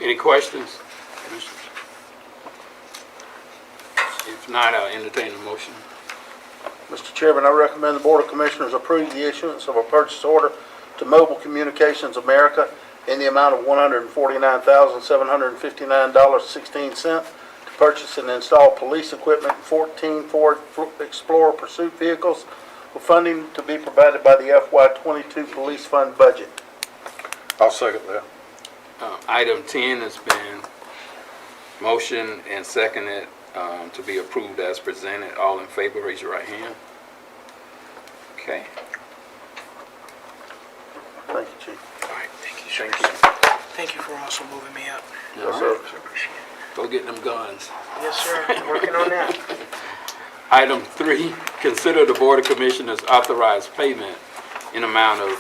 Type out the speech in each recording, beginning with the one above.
Any questions, Commissioners? If not, I'll entertain a motion. Mr. Chairman, I recommend the Board of Commissioners approve the issuance of a purchase order to Mobile Communications America in the amount of $149,759.16 to purchase and install police equipment, 14 Ford Explorer pursuit vehicles, with funding to be provided by the FY22 police fund budget. I'll second that. Item 10 has been motioned and seconded to be approved as presented. All in favor, raise your right hand. Okay. Thank you, Chief. All right, thank you. Thank you. Thank you for also moving me up. Yes, sir. Go get them guns. Yes, sir. Working on that. Item 3, consider the Board of Commissioners authorize payment in amount of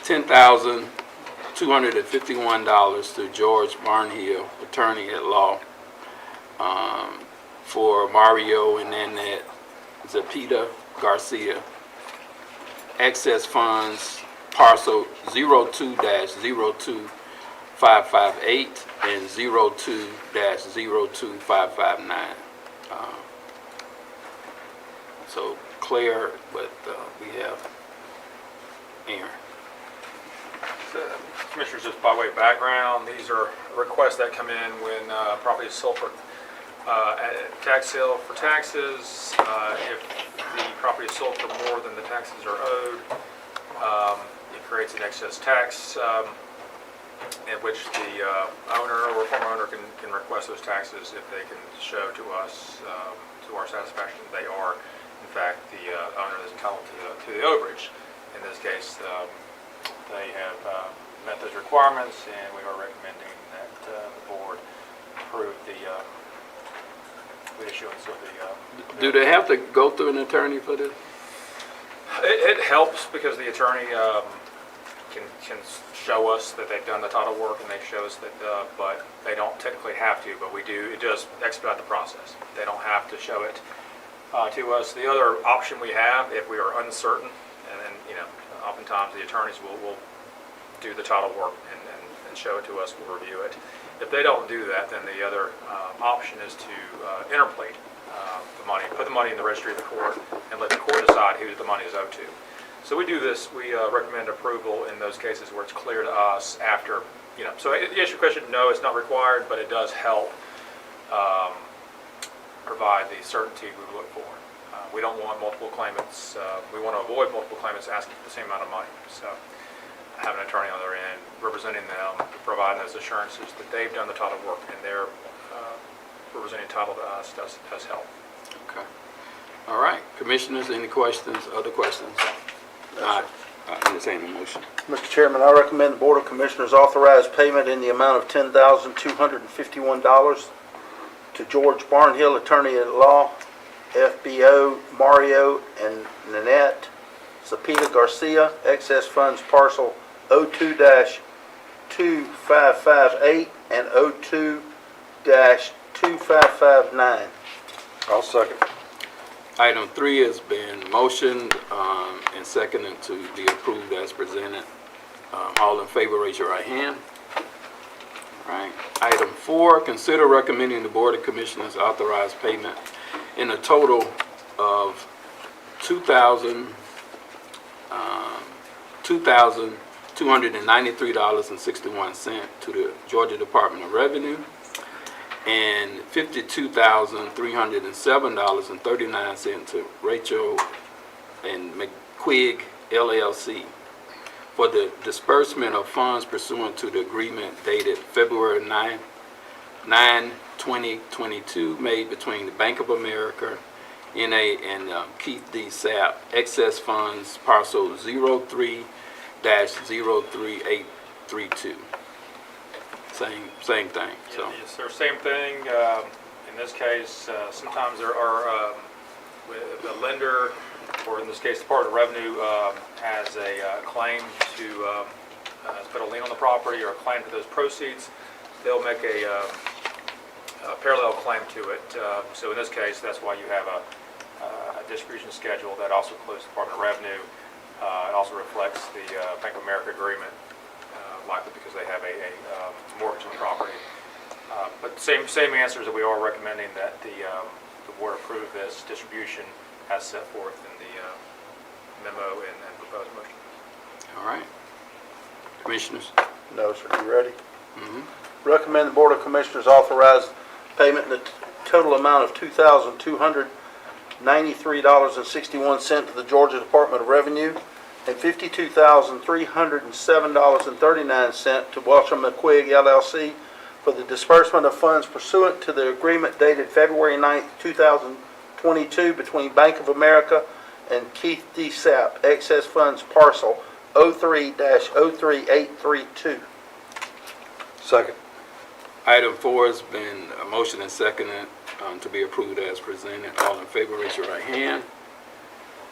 $10,251 to George Barnhill, attorney at law, for Mario and Nanette Zepeda Garcia, excess funds parcel 02-02558 and 02-02559. So Claire, but we have Aaron. Commissioners, just by way of background, these are requests that come in when property is sold for tax sale for taxes. If the property is sold for more than the taxes are owed, it creates an excess tax in which the owner or former owner can request those taxes if they can show to us, to our satisfaction, they are in fact the owner is entitled to the overage. In this case, they have met those requirements, and we are recommending that the board approve the issuance of the... Do they have to go through an attorney for this? It helps because the attorney can show us that they've done the title work, and they show us that, but they don't technically have to, but we do. It does expedite the process. They don't have to show it to us. The other option we have, if we are uncertain, and then, you know, oftentimes the attorneys will do the title work and show it to us, we'll review it. If they don't do that, then the other option is to interpolate the money, put the money in the registry of the court, and let the court decide who the money is owed to. So we do this, we recommend approval in those cases where it's clear to us after, you know, so the issue question, no, it's not required, but it does help provide the certainty we look for. We don't want multiple claimants, we want to avoid multiple claimants asking for the same amount of money. So have an attorney on their end representing them, providing those assurances that they've done the title work and they're representing title to us does help. Okay. All right. Commissioners, any questions, other questions? I entertain the motion. Mr. Chairman, I recommend the Board of Commissioners authorize payment in the amount of $10,251 to George Barnhill, attorney at law, FBO Mario and Nanette Zepeda Garcia, excess funds parcel 02-2558 and 02-2559. I'll second. Item 3 has been motioned and seconded to be approved as presented. All in favor, raise your right hand. All right. Item 4, consider recommending the Board of Commissioners authorize payment in a total of $2,293.61 to the Georgia Department of Revenue and $52,307.39 to Rachel and McQuigg LLC for the disbursement of funds pursuant to the agreement dated February 9, 2022, made between the Bank of America, NA, and Keith D. Sapp, excess funds parcel 03-03832. Same thing. So. Yes, sir. Same thing. In this case, sometimes there are the lender, or in this case, the Department of Revenue has a claim to put a lien on the property or a claim to those proceeds. They'll make a parallel claim to it. So in this case, that's why you have a distribution schedule that also includes the Department of Revenue. It also reflects the Bank of America agreement, likely because they have a mortgage on the property. But same answers that we are recommending that the board approve this distribution as set forth in the memo and proposed motion. All right. Commissioners? No, sir. You ready? Recommend the Board of Commissioners authorize payment in the total amount of $2,293.61 to the Georgia Department of Revenue and $52,307.39 to Walsham McQuigg LLC for the disbursement of funds pursuant to the agreement dated February 9, 2022 between Bank of America and Keith D. Sapp, excess funds parcel 03-03832. Second. Item 4 has been a motion and seconded to be approved as presented. All in favor, raise your right hand.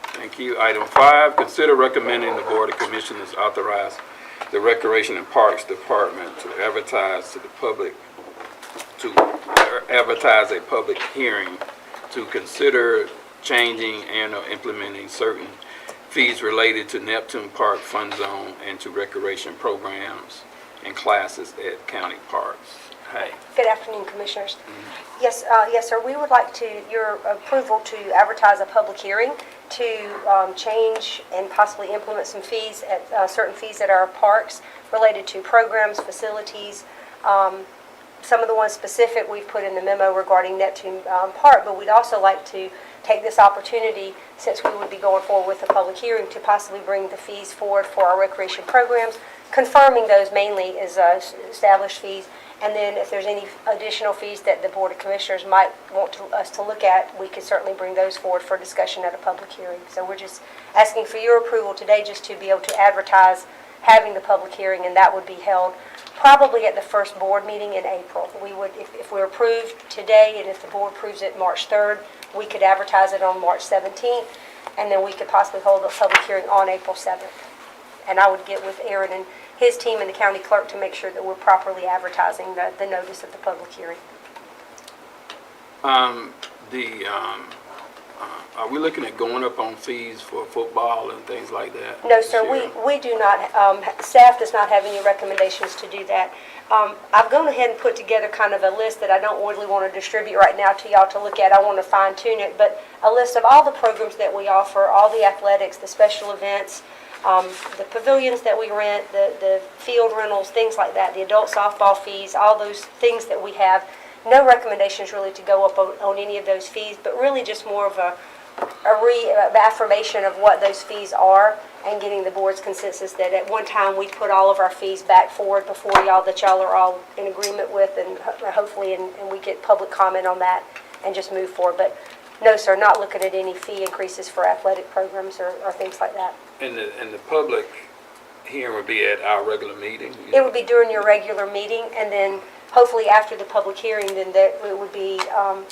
Thank you. Item 5, consider recommending the Board of Commissioners authorize the Recreation and Parks Department to advertise a public hearing to consider changing and or implementing certain fees related to Neptune Park Fund Zone and to recreation programs and classes at county parks. Hey. Good afternoon, Commissioners. Yes, sir, we would like your approval to advertise a public hearing to change and possibly implement some fees at certain fees at our parks related to programs, facilities. Some of the ones specific we've put in the memo regarding Neptune Park, but we'd also like to take this opportunity, since we would be going forward with a public hearing, to possibly bring the fees forward for our recreation programs, confirming those mainly as established fees. And then if there's any additional fees that the Board of Commissioners might want us to look at, we could certainly bring those forward for discussion at a public hearing. So we're just asking for your approval today just to be able to advertise having the public hearing, and that would be held probably at the first board meeting in April. We would, if we're approved today, and if the board approves it March 3rd, we could advertise it on March 17th, and then we could possibly hold a public hearing on April 7th. And I would get with Aaron and his team and the county clerk to make sure that we're properly advertising the notice of the public hearing. Are we looking at going up on fees for football and things like that? No, this sir, year? we do not, staff does not have any recommendations to do that. I've gone ahead and put together kind of a list that I don't really want to distribute right now to y'all to look at. I want to fine tune it, but a list of all the programs that we offer, all the athletics, the special events, the pavilions that we rent, the field rentals, things like that, the adult softball fees, all those things that we have. No recommendations really to go up on any of those fees, but really just more of a reaffirmation of what those fees are and getting the board's consensus that at one time we put all of our fees back forward before y'all, that y'all are all in agreement with, and hopefully and we get public comment on that and just move forward. But no, sir, not looking at any fee increases for athletic programs or things like that. And the public hearing would be at our regular meeting? It would be during your regular meeting, and then hopefully after the public hearing, then there it would be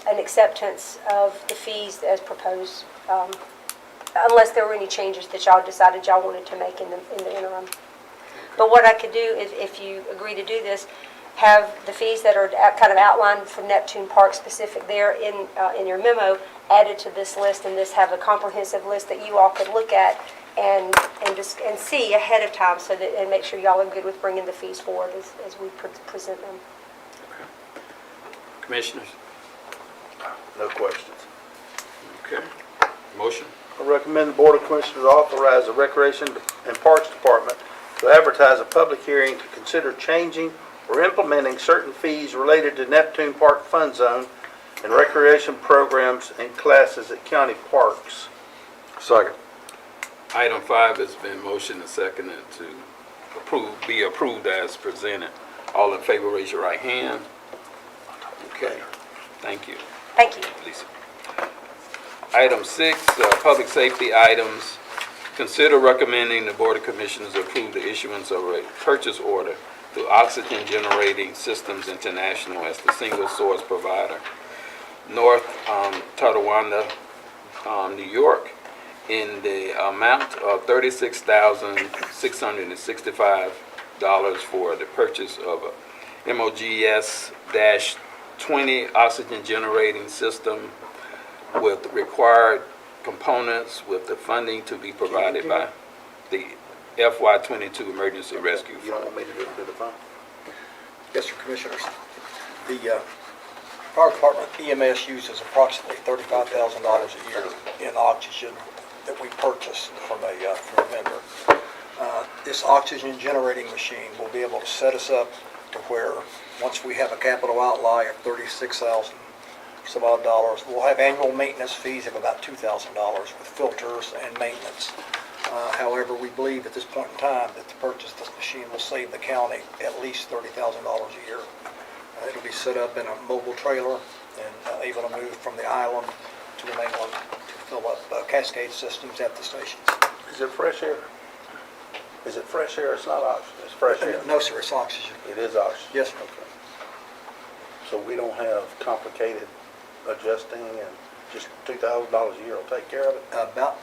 an acceptance of the fees as proposed, unless there were any changes that y'all decided y'all wanted to make in the interim. But what I could do is, if you agree to do this, have the fees that are kind of outlined for Neptune Park specific there in your memo added to this list, and this have a comprehensive list that you all could look at and see ahead of time, so that, and make sure y'all are good with bringing the fees forward as we present them. Commissioners? No questions. Okay. Motion? I recommend the Board of Commissioners authorize the Recreation and Parks Department to advertise a public hearing to consider changing or implementing certain fees related to Neptune Park Fund Zone and recreation programs and classes at county parks. Second. Item 5 has been motioned and seconded to be approved as presented. All in favor, raise your right hand. Okay. Thank you. Thank you. Lisa. Item 6, public safety items. Consider recommending the Board of Commissioners approve the issuance of a purchase order to Oxygen Generating Systems International as the single source provider, North Tonawanda, New York, in the amount of $36,665 for the purchase of a MOGS-20 oxygen generating system with required components, with the funding to be provided by the FY22 Emergency Rescue You Fund. don't want me to do the phone? Yes, sir, Commissioners. The fire department EMS uses approximately $35,000 a year in oxygen that we purchase from a vendor. This oxygen generating machine will be able to set us up to where, once we have a capital outlay of $36,000 some odd dollars, we'll have annual maintenance fees of about $2,000 with filters and maintenance. However, we believe at this point in time that the purchase of this machine will save the county at least $30,000 a year. It'll be set up in a mobile trailer and able to move from the island to the mainland to fill up cascade systems at the stations. Is it fresh air? Is it fresh air? It's not oxygen, it's fresh air. No, sir, it's oxygen. It is oxygen? Yes, sir. Okay. So we don't have complicated adjusting and just $2,000 a year will take care of it? About,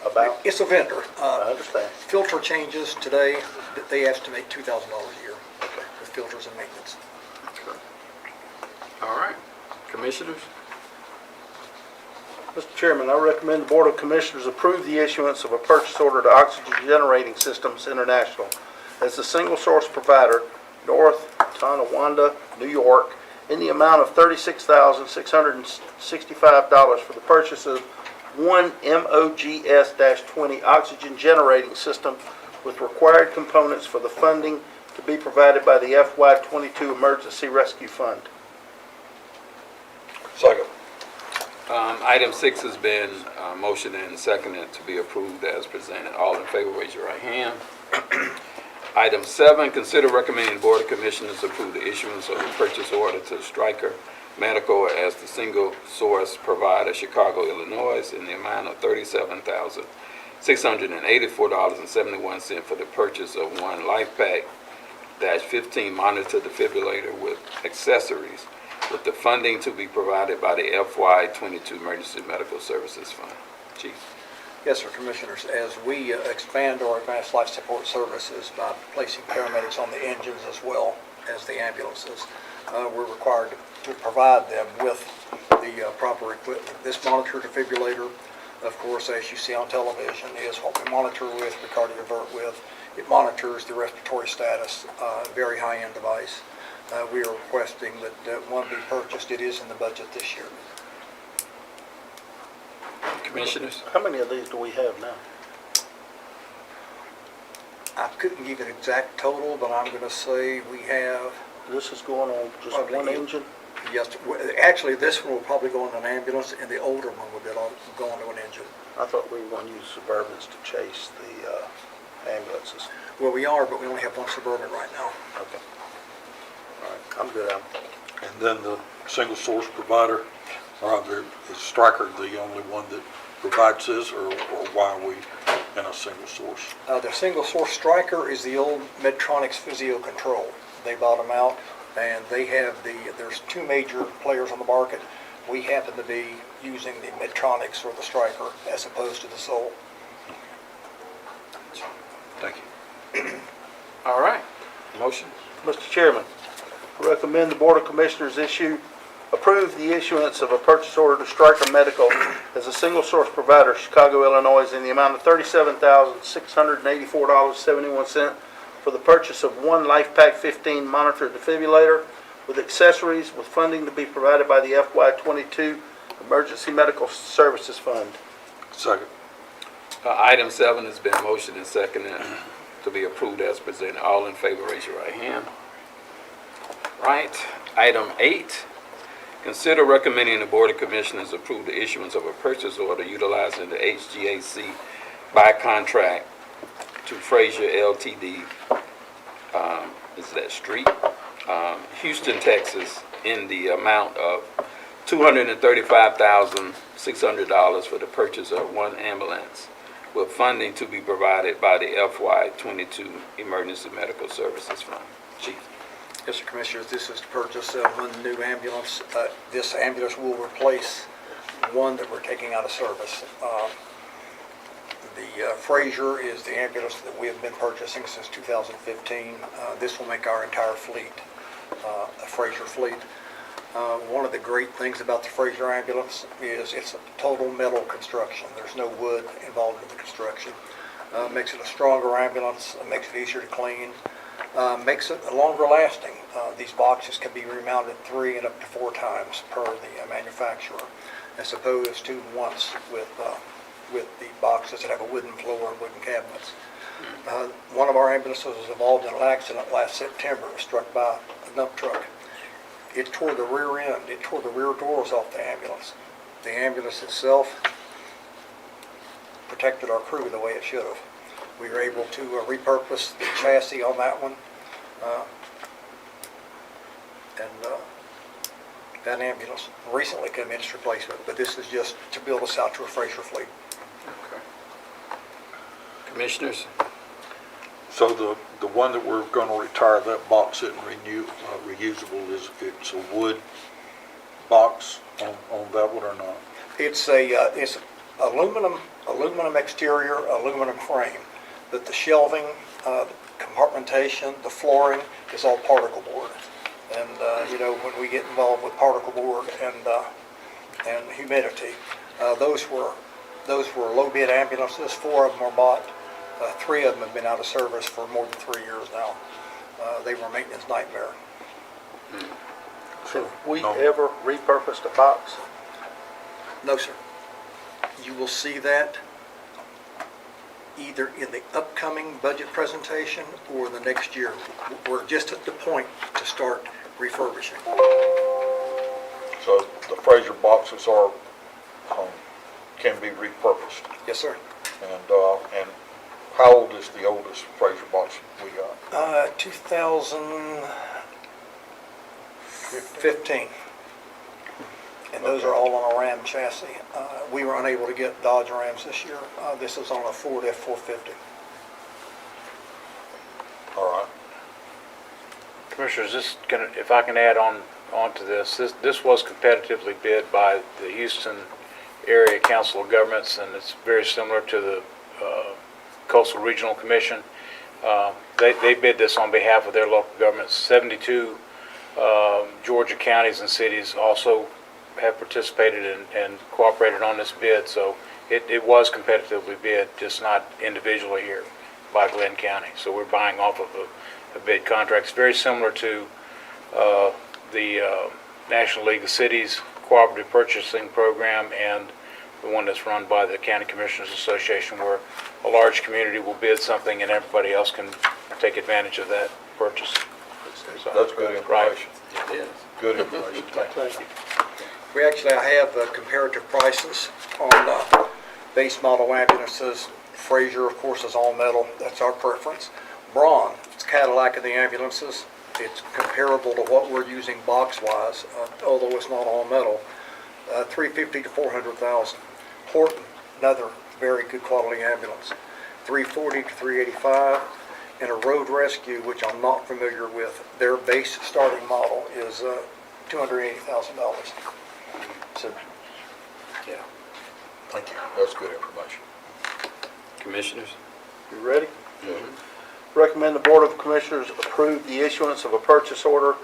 About? it's a vendor. I understand. Filter changes today, they estimate $2,000 a year with filters and maintenance. All right, commissioners? Mr. Chairman, I recommend the Board of Commissioners approve the issuance of a purchase order to Oxygen Generating Systems International as the single source provider, North Tonawanda, New York, in the amount of $36,665 for the purchase of one MOGS-20 oxygen generating system with required components for the funding to be provided by the FY22 Emergency Rescue Fund. Second. Item 6 has been motioned and seconded to be approved as presented. All in favor, raise your right hand. Item 7, consider recommending the Board of Commissioners approve the issuance of a purchase order to Stryker Medical as the single source provider, Chicago, Illinois, in the amount of $37,684.71 for the purchase of one LifePak-15 monitor defibrillator with accessories, with the funding to be provided by the FY22 Emergency Medical Services Fund. Chief. Yes, sir, Commissioners. As we expand our advanced life support services by placing paramedics on the engines as well as the ambulances, we're required to provide them with the proper equipment. This monitor defibrillator, of course, as you see on television, is what we monitor with, we cardiovert with. It monitors the respiratory status, very high-end device. We are requesting that one be purchased. It is in the budget this year. Commissioners? How many of these do we have now? I couldn't give an exact total, but I'm going to say we have, This is going on just Probably one you. engine? yes, actually this one will probably go in an ambulance, and the older one will go into an engine. I thought we were going to use Suburbans to chase the ambulances. Well, we are, but we only have one Suburban right now. Okay. All right, I'm good. And then the single source provider, is Stryker the only one that provides this, or why are we in a single source? The single source Stryker is the old Medtronic's Physio Control. They bought them out, and they have there's two major players on the market. We happen to be using the Medtronics or the Stryker as opposed to the Soul. Thank you. All right, motion. Mr. Chairman, I recommend the Board of Commissioners approve the issuance of a purchase order to Stryker Medical as a single source provider, Chicago, Illinois, in the amount of $37,684.71 for the purchase of one LifePak-15 monitor defibrillator with accessories, with funding to be provided by the FY22 Emergency Medical Services Fund. Second. Item 7 has been motioned and seconded to be approved as presented. All in favor, raise your right hand. Right. Item 8, consider recommending the Board of Commissioners approve the issuance of a purchase order utilizing the HGAC by contract to Frazier Ltd. Is that street? Houston, Texas, in the amount of $235,600 for the purchase of one ambulance, with funding to be provided by the FY22 Emergency Medical Services Fund. Chief. Yes, sir, Commissioners, this is to purchase one new ambulance. This ambulance will replace one that we're taking out of service. The Frazier is the ambulance that we have been purchasing since 2015. This will make our entire fleet a Frazier fleet. One of the great things about the Frazier ambulance is it's a total metal construction. There's no wood involved in the construction. Makes it a stronger ambulance, makes it easier to clean. makes it longer lasting. These boxes can be remounted 3 and up to 4 times per the manufacturer, as opposed to once with the boxes that have a wooden floor and wooden cabinets. One of our ambulances was involved in an accident last September, struck by a dump truck. It tore the rear end, it tore the rear doors off the ambulance. The ambulance itself protected our crew the way it should have. We were able to repurpose the chassis on that one. That ambulance recently came in its replacement, but this is just to build us out to a freighter fleet. Okay. Commissioners? So the one that we're going to retire, that box isn't reusable, it's a wood box on that one or not? It's aluminum exterior, aluminum frame, but the shelving, the compartmentation, the flooring is all particle board. And when we get involved with particle board and humidity, those were low bid ambulances. 4 of them were bought. 3 of them have been out of service for more than 3 years now. They were a maintenance nightmare. Have we No. ever repurposed a box? No, sir. You will see that either in the upcoming budget presentation or the next year. We're just at the point to start refurbishing. So the Fraser boxes are, can be repurposed. Yes, sir. And how old is the oldest Fraser box we got? 2015. And those are all on a Ram chassis. We were unable to get Dodge Rams this year. This is on a Ford F-450. All right. Commissioners, if I can add on to this was competitively bid by the Houston Area Council of Governments, and it's very similar to the Coastal Regional Commission. They bid this on behalf of their local governments. 72 Georgia counties and cities also have participated and cooperated on this bid, so it was competitively bid, just not individually here by Glynn County. So we're buying off of a bid contract. It's very similar to the National League of Cities Cooperative Purchasing Program and the one that's run by the County Commissioners Association, where a large community will bid something and everybody else can take advantage of that purchase. So, That's good information. It is. Good information. Thank you. I have comparative prices on base model ambulances. Fraser, of course, is all metal. That's our preference. Braun, it's Cadillac of the ambulances. It's comparable to what we're using box-wise, although it's not all metal. $350,000 to $400,000. Horton, another very good quality ambulance. $340,000 to $385,000. And a Road Rescue, which I'm not familiar with, their base starting model is $280,000. So, Yeah. Thank you. That's good information. Commissioners? You ready? Recommend the Board of Commissioners approve the issuance of a purchase order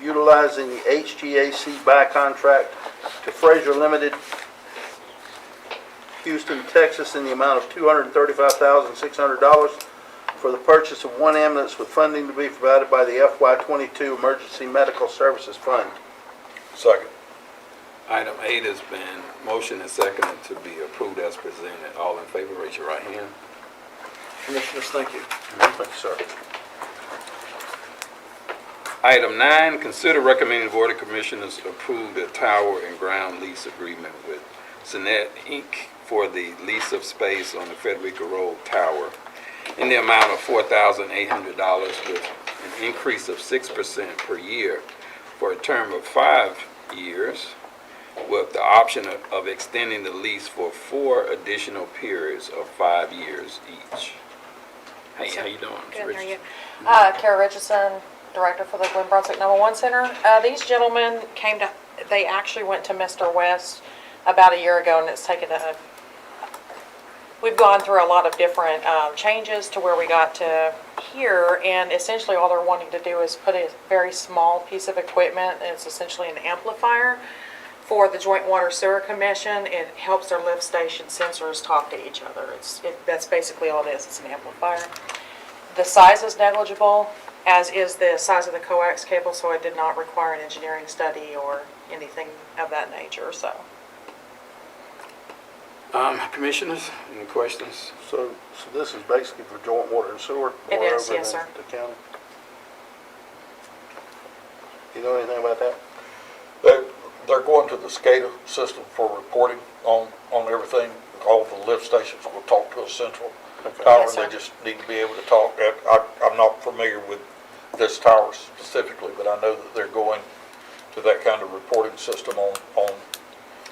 utilizing the HGAC buy contract to Fraser Limited, Houston, Texas, in the amount of $235,600 for the purchase of 1 ambulance with funding to be provided by the FY22 Emergency Medical Services Fund. Second. Item 8 has been motioned and seconded to be approved as presented. All in favor, raise your right hand. Commissioners, thank you. Thank you, sir. Item 9, consider recommending the Board of Commissioners approve the tower and ground lease agreement with Sinet Inc. for the lease of space on the Frederica Road Tower in the amount of $4,800 with an increase of 6% per year for a term of 5 years, with the option of extending the lease for 4 additional periods of 5 years each. Hey, how you doing? Good, how are you? Richardson? Kara Richardson, Director for the Glen Brunswick 911 Center. These gentlemen they actually went to Mr. West about a year ago, and it's taken we've gone through a lot of different changes to where we got to here, and essentially all they're wanting to do is put a very small piece of equipment, and it's essentially an amplifier for the Joint Water Sewer Commission. It helps their lift station sensors talk to each other. That's basically all it is. It's an amplifier. The size is negligible, as is the size of the coax cable, so it did not require an engineering study or anything of that nature, so. Commissioners, any questions? So this is basically for joint water and sewer? It more is, over yes, than sir. The county? You know anything about that? They're going to the SCADA system for reporting on everything. All the lift stations will talk to a central tower, Yes, and sir. they just need to be able to talk. I'm not familiar with this tower specifically, but I know that they're going to that kind of reporting system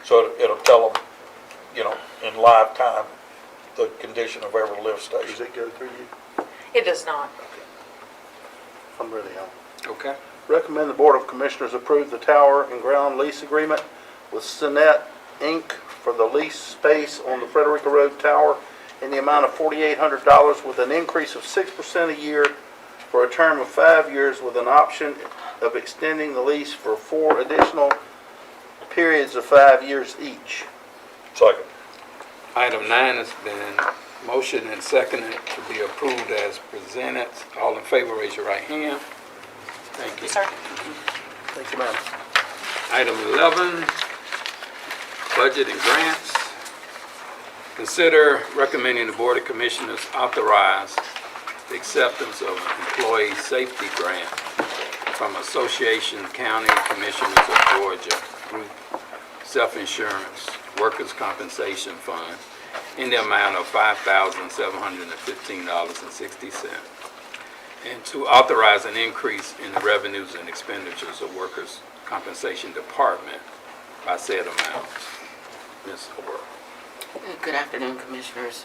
so it'll tell them, you know, in live time, the condition of every lift Does station. it go through you? It does not. I'm ready on. Okay. Recommend the Board of Commissioners approve the tower and ground lease agreement with Sinet, Inc. for the lease space on the Frederica Road Tower in the amount of $4,800 with an increase of 6% a year for a term of 5 years with an option of extending the lease for 4 additional periods of 5 years each. Second. Item 9 has been motioned and seconded to be approved as presented. All in favor, raise your right hand. Thank you. Yes, sir. Thank you, ma'am. Item 11, budget and grants. Consider recommending the Board of Commissioners authorize the acceptance of an employee safety grant from Association County Commissioners of Georgia Group Self-Insurance Workers' Compensation Fund in the amount of $5,715.60, and to authorize an increase in the revenues and expenditures of Workers' Compensation Department by said amount. Ms. O'Rourke. Good afternoon, Commissioners.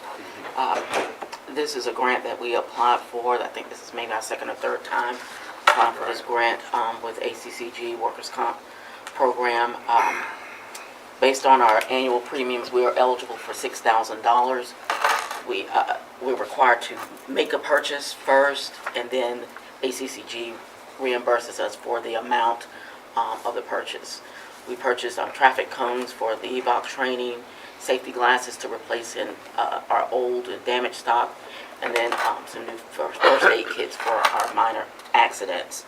This is a grant that we applied for. I think this is maybe our second or third time applying for this grant with ACCG Workers' Comp Program. Based on our annual premiums, we are eligible for $6,000. We're required to make a purchase first, and then ACCG reimburses us for the amount of the purchase. We purchased traffic cones for the EVOC training, safety glasses to replace in our old and damaged stock, and then some new first aid kits for our minor accidents.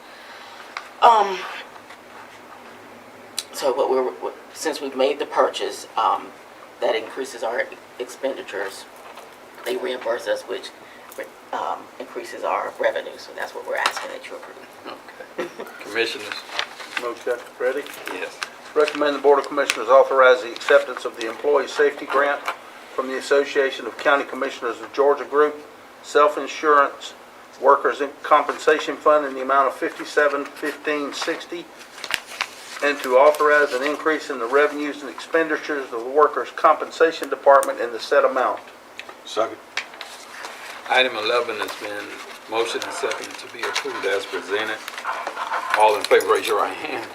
So since we've made the purchase, that increases our expenditures. They reimburse us, which increases our revenue. So that's what we're asking that you approve. Okay. Commissioners? Okay, ready? Yes. Recommend the Board of Commissioners authorize the acceptance of the Employee Safety Grant from the Association of County Commissioners of Georgia Group Self-Insurance Workers' Compensation Fund in the amount of $57,1560, and to authorize an increase in the revenues and expenditures of the Workers' Compensation Department in the said amount. Second. Item 11 has been motioned and seconded to be approved as presented. All in favor, raise your right hand.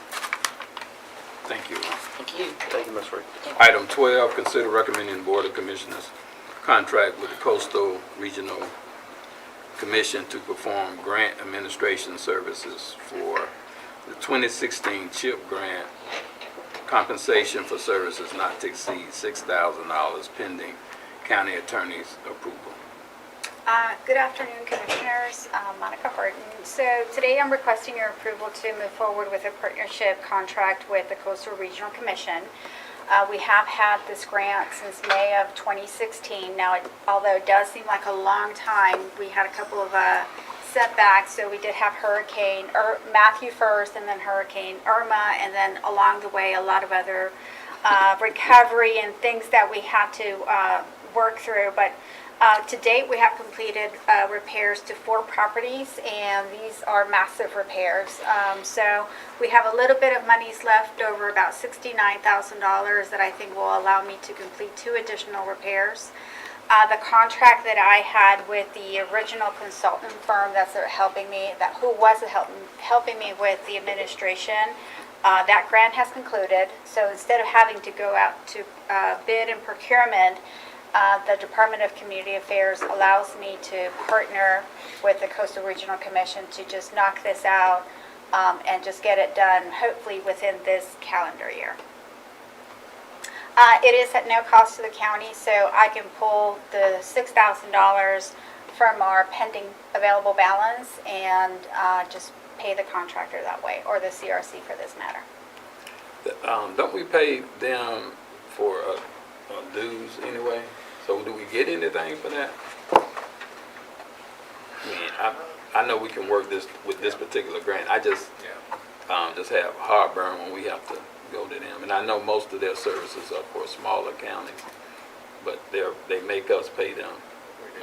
Thank you. Thank you. Thank you, Ms. Reed. Item 12, consider recommending the Board of Commissioners contract with the Coastal Regional Commission to perform grant administration services for the 2016 CHIP grant, compensation for services not to exceed $6,000 pending county attorney's approval. Good afternoon, Commissioners. Monica Horton. So today I'm requesting your approval to move forward with a partnership contract with the Coastal Regional Commission. We have had this grant since May of 2016. Now, although it does seem like a long time, we had a couple of setbacks. So we did have Hurricane Matthew first, and then Hurricane Irma, and then along the way a lot of other recovery and things that we had to work through. But to date, we have completed repairs to 4 properties, and these are massive repairs. So we have a little bit of monies left over, about $69,000, that I think will allow me to complete 2 additional repairs. The contract that I had with the original consultant firm that's helping me, who was helping me with the administration, that grant has concluded. So instead of having to go out to bid and procurement, the Department of Community Affairs allows me to partner with the Coastal Regional Commission to just knock this out and just get it done, hopefully within this calendar year. It is at no cost to the county, so I can pull the $6,000 from our pending available balance and just pay the contractor that way, or the CRC for this matter. Don't we pay them for dues anyway? So do we get anything for that? I mean, I know we can work this with this particular grant. I just have heartburn when we have to go to them. And I know most of their services are for smaller counties, but they make us pay them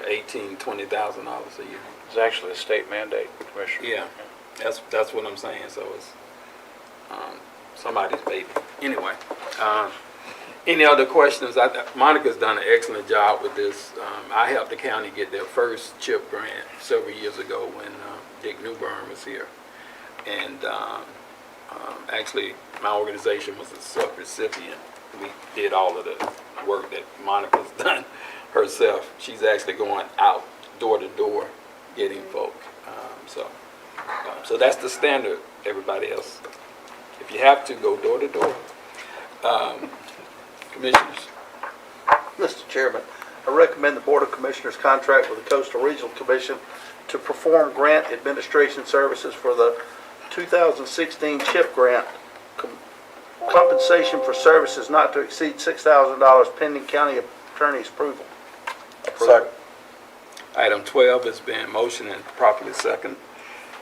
$18,000, $20,000 a year. It's actually a state mandate, Commissioner. Yeah, that's what I'm saying. So it's somebody's baby. Anyway, any other questions? Monica's done an excellent job with this. I helped the county get their first CHIP grant several years ago when Dick Newburn was here. And actually, my organization was a sub-recipient. We did all of the work that Monica's done herself. She's actually going out door to door getting folk. So that's the standard, everybody else. If you have to, go door to door. Commissioners? Mr. Chairman, I recommend the Board of Commissioners contract with the Coastal Regional Commission to perform grant administration services for the 2016 CHIP grant. Compensation for services not to exceed $6,000 pending county attorney's approval. Second. Item 12 has been motioned and properly second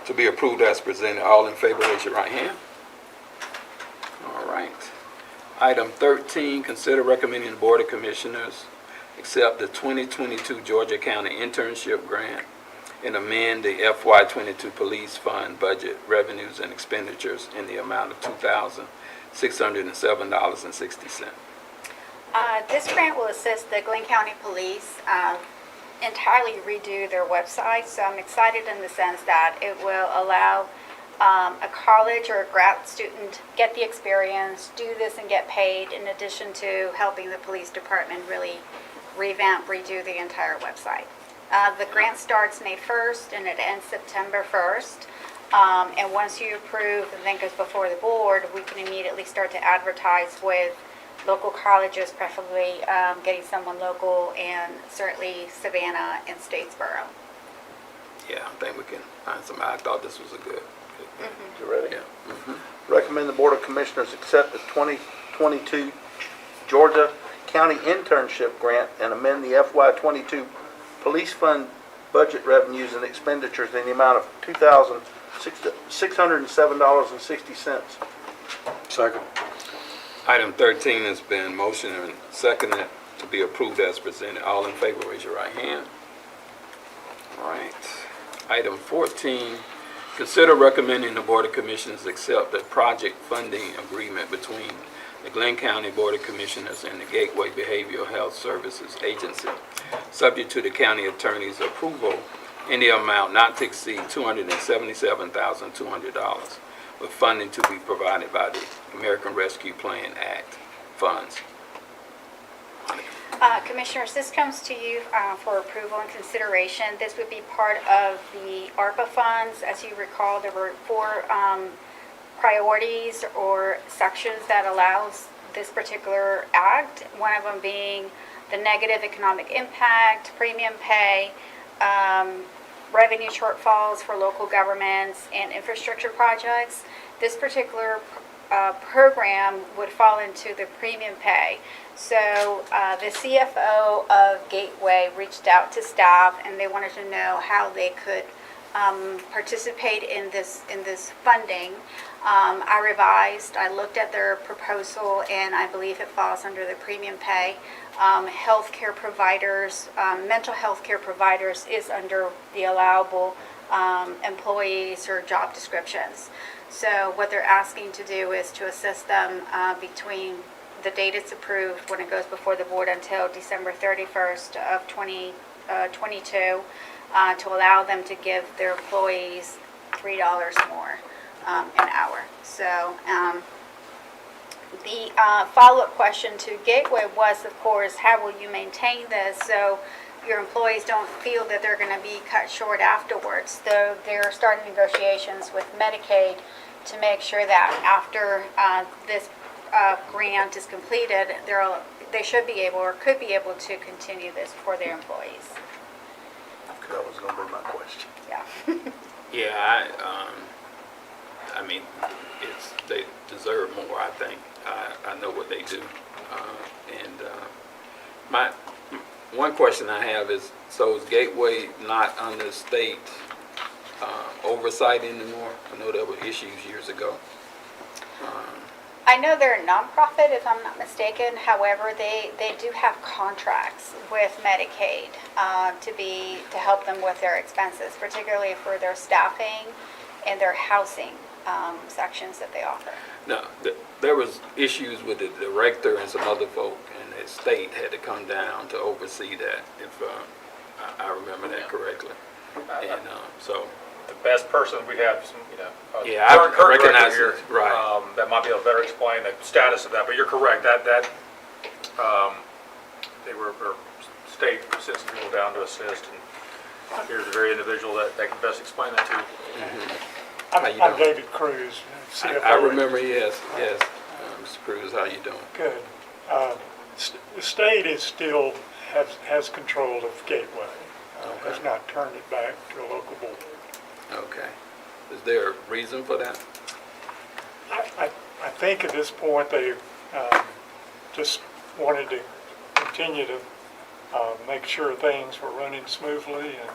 to be approved as presented. All in favor, raise your right hand. All right. Item 13, consider recommending the Board of Commissioners accept the 2022 Georgia County Internship Grant and amend the FY22 Police Fund budget revenues and expenditures in the amount of $2,607.60. This grant will assist the Glynn County Police entirely redo their website, so I'm excited in the sense that it will allow a college or a grad student get the experience, do this and get paid, in addition to helping the police department really revamp, redo the entire website. The grant starts May 1st and it ends September 1st. And once you approve and then goes before the board, we can immediately start to advertise with local colleges, preferably getting someone local, and certainly Savannah and Statesboro. Yeah, I think we can find somebody. I thought this was a good thing. You ready? Yeah. Recommend the Board of Commissioners accept the 2022 Georgia County Internship Grant and amend the FY22 Police Fund budget revenues and expenditures in the amount of $2,607.60. Second. Item 13 has been motioned and seconded to be approved as presented. All in favor, raise your right hand. All right. Item 14, consider recommending the Board of Commissioners accept the project funding agreement between the Glynn County Board of Commissioners and the Gateway Behavioral Health Services Agency, subject to the county attorney's approval in the amount not to exceed $277,200, with funding to be provided by the American Rescue Plan Act funds. Commissioners, this comes to you for approval and consideration. This would be part of the ARPA funds. As you recall, there were 4 priorities or sections that allows this particular act, one of them being the negative economic impact, premium pay, revenue shortfalls for local governments, and infrastructure projects. This particular program would fall into the premium pay. So the CFO of Gateway reached out to staff and they wanted to know how they could participate in this funding. I looked at their proposal and I believe it falls under the premium pay. Healthcare providers, mental health care providers is under the allowable employees or job descriptions. So what they're asking to do is to assist them between the date it's approved when it goes before the board until December 31st of 2022 to allow them to give their employees $3 more an hour. So the follow-up question to Gateway was, of course, how will you maintain this so your employees don't feel that they're going to be cut short afterwards? So they're starting negotiations with Medicaid to make sure that after this grant is completed, they should be able or could be able to continue this for their employees. That was gonna be my question. Yeah. Yeah, I mean, they deserve more, I think. I know what they do. One question I have is, so is Gateway not under state oversight anymore? I know there were issues years ago. I know they're a nonprofit, if I'm not mistaken. However, they do have contracts with Medicaid to help them with their expenses, particularly for their staffing and their housing sections that they offer. No, there was issues with the director and some other folk, and the state had to come down to oversee that, if I remember that correctly. And so, The best person, we have some, Yeah, I current director recognize here, it, right. that might be able to better explain the status of that, but you're correct, they were state sent some people down to assist, and here's a very individual that can best explain that to you. How you I'm doing? David Cruz, CFO. I remember, yes. Mr. Cruz, how you doing? Good. The state is still, has control of Gateway. Has not turned it back to a local board. Okay. Is there a reason for that? I think at this point, they just wanted to continue to make sure things were running smoothly and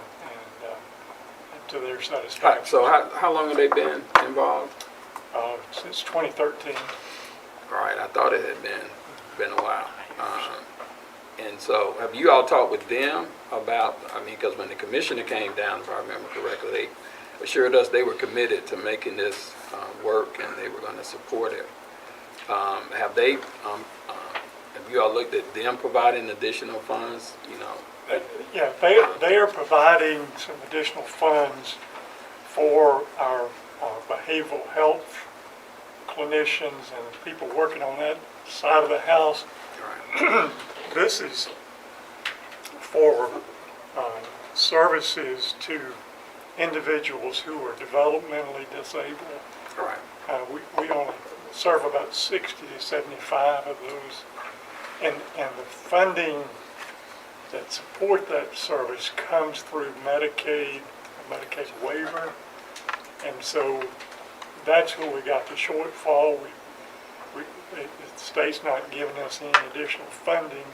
to their satisfaction. So how long have they been involved? Since 2013. All right, I thought it had been a while. And so, have you all talked with them about, because when the commissioner came down, if I remember correctly, they assured us they were committed to making this work and they were going to support it. Have you all looked at them providing additional funds, Yeah, they are providing some additional funds for our behavioral health clinicians and people working on that side of the house. This is for services to individuals who are developmentally disabled. All right. We only serve about 60 to 75 of those. And the funding that support that service comes through Medicaid, Medicaid waiver. And so that's where we got the shortfall. The state's not giving us any additional funding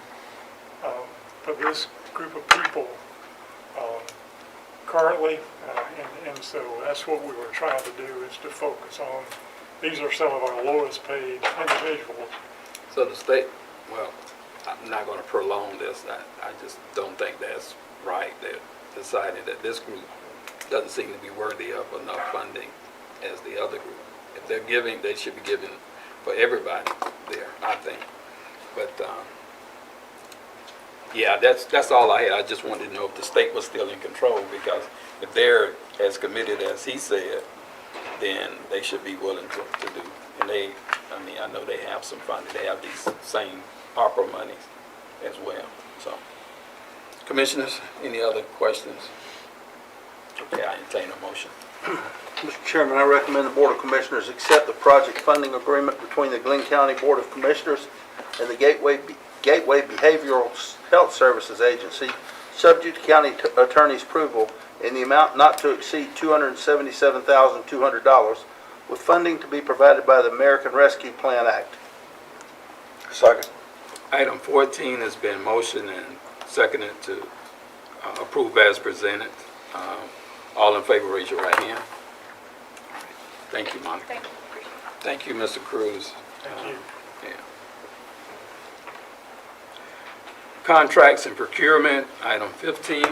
for this group of people currently. And so that's what we were trying to do, is to focus on, these are some of our lowest paid individuals. So the state, well, I'm not going to prolong this. I just don't think that's right. They're deciding that this group doesn't seem to be worthy of enough funding as the other group. If they're giving, they should be giving for everybody there, I think. But yeah, that's all I had. I just wanted to know if the state was still in control, because if they're as committed as he said, then they should be willing to do. And I know they have some funding. They have these same ARPA monies as well. So, commissioners, any other questions? Okay, I entertain a motion. Mr. Chairman, I recommend the Board of Commissioners accept the project funding agreement between the Glynn County Board of Commissioners and the Gateway Behavioral Health Services Agency, subject to county attorney's approval, in the amount not to exceed $277,200, with funding to be provided by the American Rescue Plan Act. Second. Item 14 has been motioned and seconded to approve as presented. All in favor, raise your right hand. All right. Thank you, Monica. Thank you. Thank you, Mr. Cruz. Thank you. Yeah. Contracts and procurement, item 15.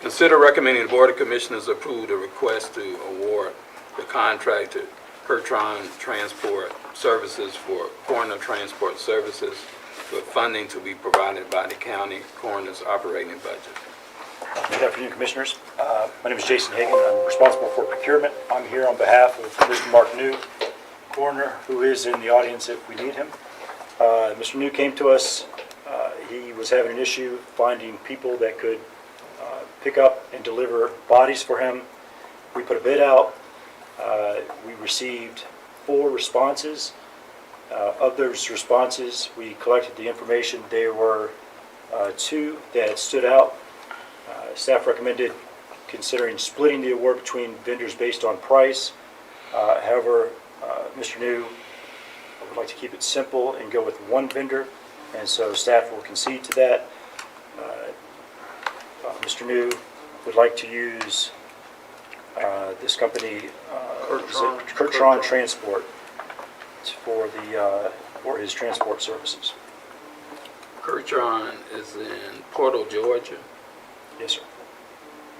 Consider recommending the Board of Commissioners approve the request to award the contract to Pertron Transport Services for coroner transport services, with funding to be provided by the county coroner's operating budget. Good afternoon, Commissioners. My name is Jason Hagan. I'm responsible for procurement. I'm here on behalf of Mr. Mark New, coroner, who is in the audience if we need him. Mr. New came to us. He was having an issue finding people that could pick up and deliver bodies for him. We put a bid out. We received 4 responses. Of those responses, we collected the information. There were 2 that stood out. Staff recommended considering splitting the award between vendors based on price. However, Mr. New would like to keep it simple and go with one vendor, and so staff will concede to that. Mr. New would like to use this company, Kurtron Transport, for his transport services. Kurtron is in Portal, Georgia, Yes, sir.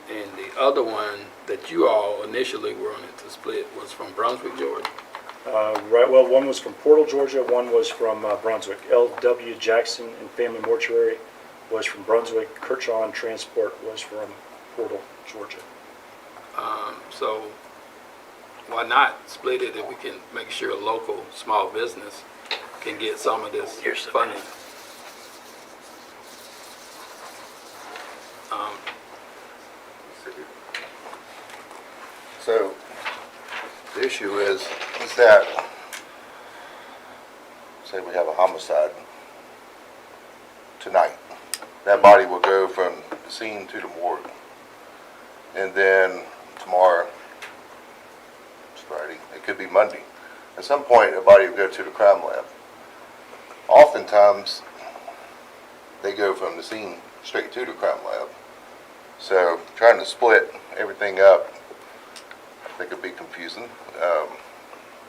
and the other one that you all initially wanted to split was from Brunswick, Georgia. Right, well, one was from Portal, Georgia, one was from Brunswick. L.W. Jackson and Family Mortuary was from Brunswick. Kurtron Transport was from Portal, Georgia. So why not split it if we can make sure a local small business can get some of this funding? So the issue is that, say we have a homicide tonight, that body will go from the scene to the morgue. And then tomorrow, it's Friday, it could be Monday. At some point, the body will go to the crime lab. Oftentimes, they go from the scene straight to the crime lab. So trying to split everything up, I think it'd be confusing.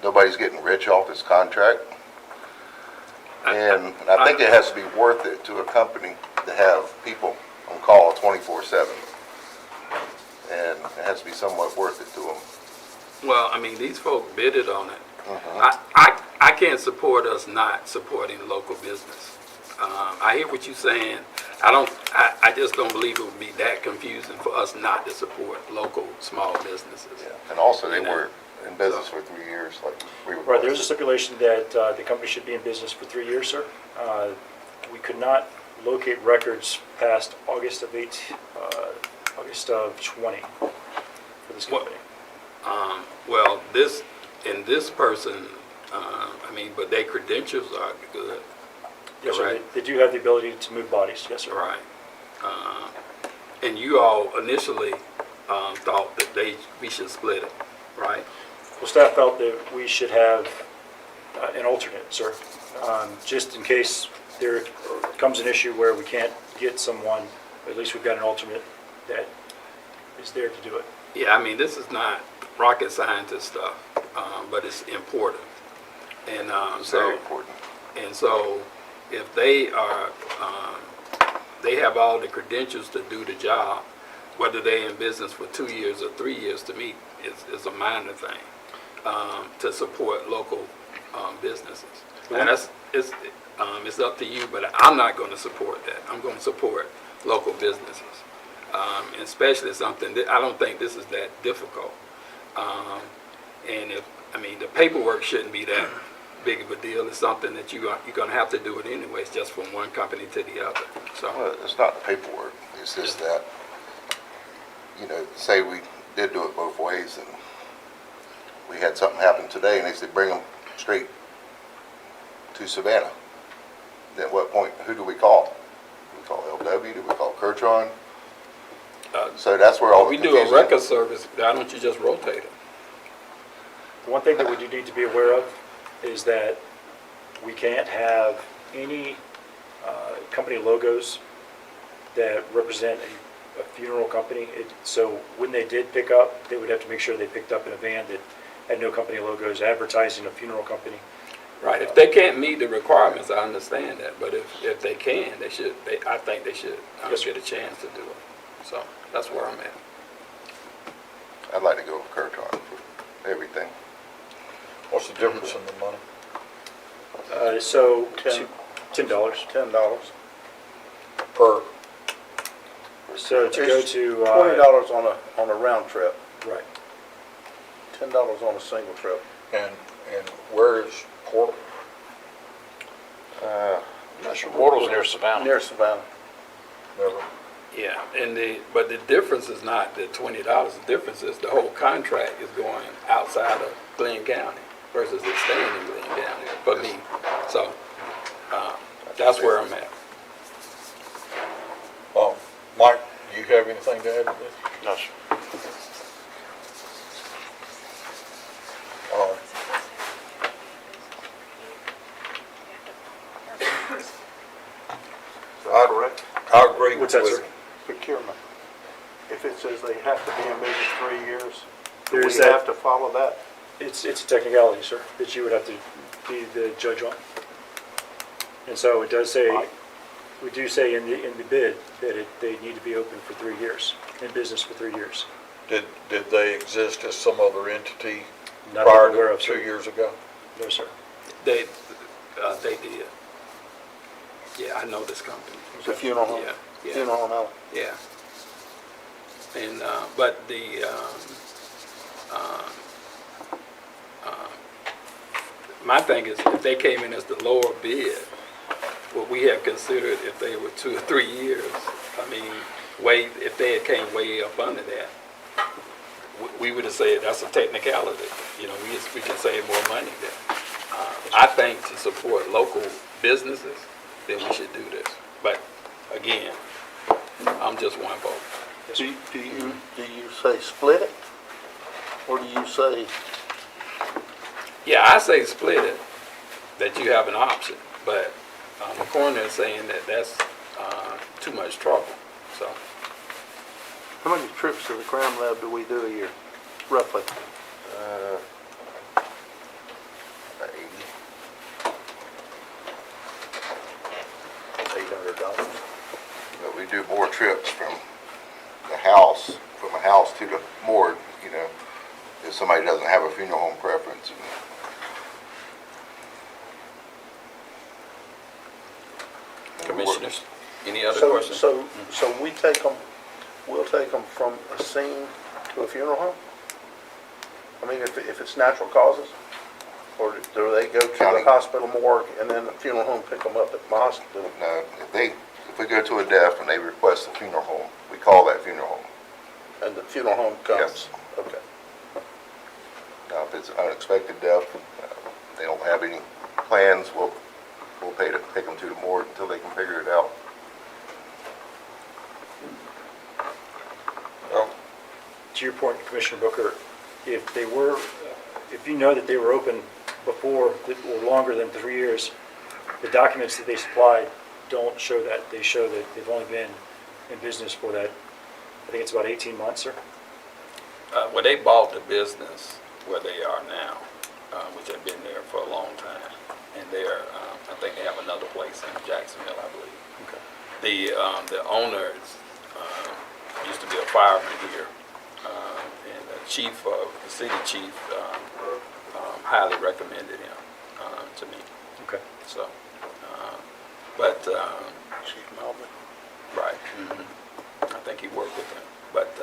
Nobody's getting rich off this contract. And I think it has to be worth it to a company to have people on call 24/7. And it has to be somewhat worth it to them. Well, I mean, these folks bidded on it. Mhm. I can't support us not supporting local business. I hear what you're saying. I just don't believe it would be that confusing for us not to support local small businesses. Yeah. And also, they You know, were in business for 3 years, like we were. Right, there's a stipulation that the company should be in business for 3 years, sir. We could not locate records past August of 20 for this What- company. Well, this person, I mean, but their credentials are good. Yes, sir, correct? they do have the ability to move bodies, yes, sir. Right. And you all initially thought that we should split it, right? Well, staff felt that we should have an alternate, sir, just in case there comes an issue where we can't get someone, at least we've got an alternate that is there to do it. Yeah, I mean, this is not rocket scientist stuff, but it's important. And so, Very important. and so, if they are, they have all the credentials to do the job, whether they're in business for 2 years or 3 years, to me, is a minor thing, to support local businesses. And it's up to you, but I'm not going to support that. I'm going to support local businesses, especially something that I don't think this is that difficult. And the paperwork shouldn't be that big of a deal. It's something that you're going to have to do it anyways, just from one company to the other. So, Well, it's not the paperwork, it's just that, say we did do it both ways and we had something happen today and they said bring them straight to Savannah. Then at what point, who do we call? Do we call LW? Do we call Kurtron? So that's where all the we confusion. do a record service. Why don't you just rotate it? The one thing that we do need to be aware of is that we can't have any company logos that represent a funeral company. So when they did pick up, they would have to make sure they picked up in a van that had no company logos advertising a funeral company. Right. If they can't meet the requirements, I understand that. But if they can, I think they should get a chance to do it. So that's where I'm at. I'd like to go with Kurtron for everything. What's the difference in the money? So $10. $10. Per, So to go to $20 on a round trip, right. $10 on a single trip. and where is Portal? I'm not sure. Portal's near Savannah. Near Savannah. Never. Yeah, but the difference is not the $20. The difference is the whole contract is going outside of Glynn County versus it staying in Glynn County for me. So that's where I'm at. Mike, do you have anything to add to this? No, sir. Uh, I agree with What's that, sir? Procurement. If it says they have to be in business 3 years, do There's we that- have to follow that? It's a technicality, sir, that you would have to be the judge on. And so it does say, Right. we do say in the bid that they need to be open for 3 years, in business for 3 years. Did they exist as some other entity Not that prior I'm aware to of, sir. 2 years ago? No, sir. They did. Yeah, I know this company. The funeral home? Yeah, yeah. Funeral home, Allen. Yeah. And, but my thing is, if they came in as the lower bid, what we have considered if they were 2 or 3 years, I mean, if they had came way up under that, we would have said that's a technicality. You know, we can save more money there. I think to support local businesses, then we should do this. But again, I'm just one vote. Do you say split it? Or do you say, Yeah, I say split it, that you have an option, but the coroner is saying that that's too much trouble, so. how many trips to the crime lab do we do a year, roughly? About 80. $800. But we do more trips from a house to the morgue, you know, if somebody doesn't have a funeral home preference. And we work- Commissioners, any other So, questions? so we'll take them from a scene to a funeral home? I mean, if it's natural causes? Or do they go to the County. hospital morgue and then the funeral home pick them up at the hospital? No, if we go to a death and they request a funeral home, we call that funeral home. And the funeral home comes? Yes. Okay. Now, if it's an unexpected death, they don't have any plans, we'll pay to take them to the morgue until they can figure it out. Well, To your point, Commissioner Booker, if you know that they were open before or longer than 3 years, the documents that they supplied don't show that. They show that they've only been in business for that, I think it's about 18 months, sir. Well, they bought the business where they are now, which have been there for a long time. And I think they have another place in Jacksonville, I believe. Okay. The owners used to be a fireman here, and the city chief highly recommended him to me. Okay. So, but Chief Melvin. right, I think he worked with them. But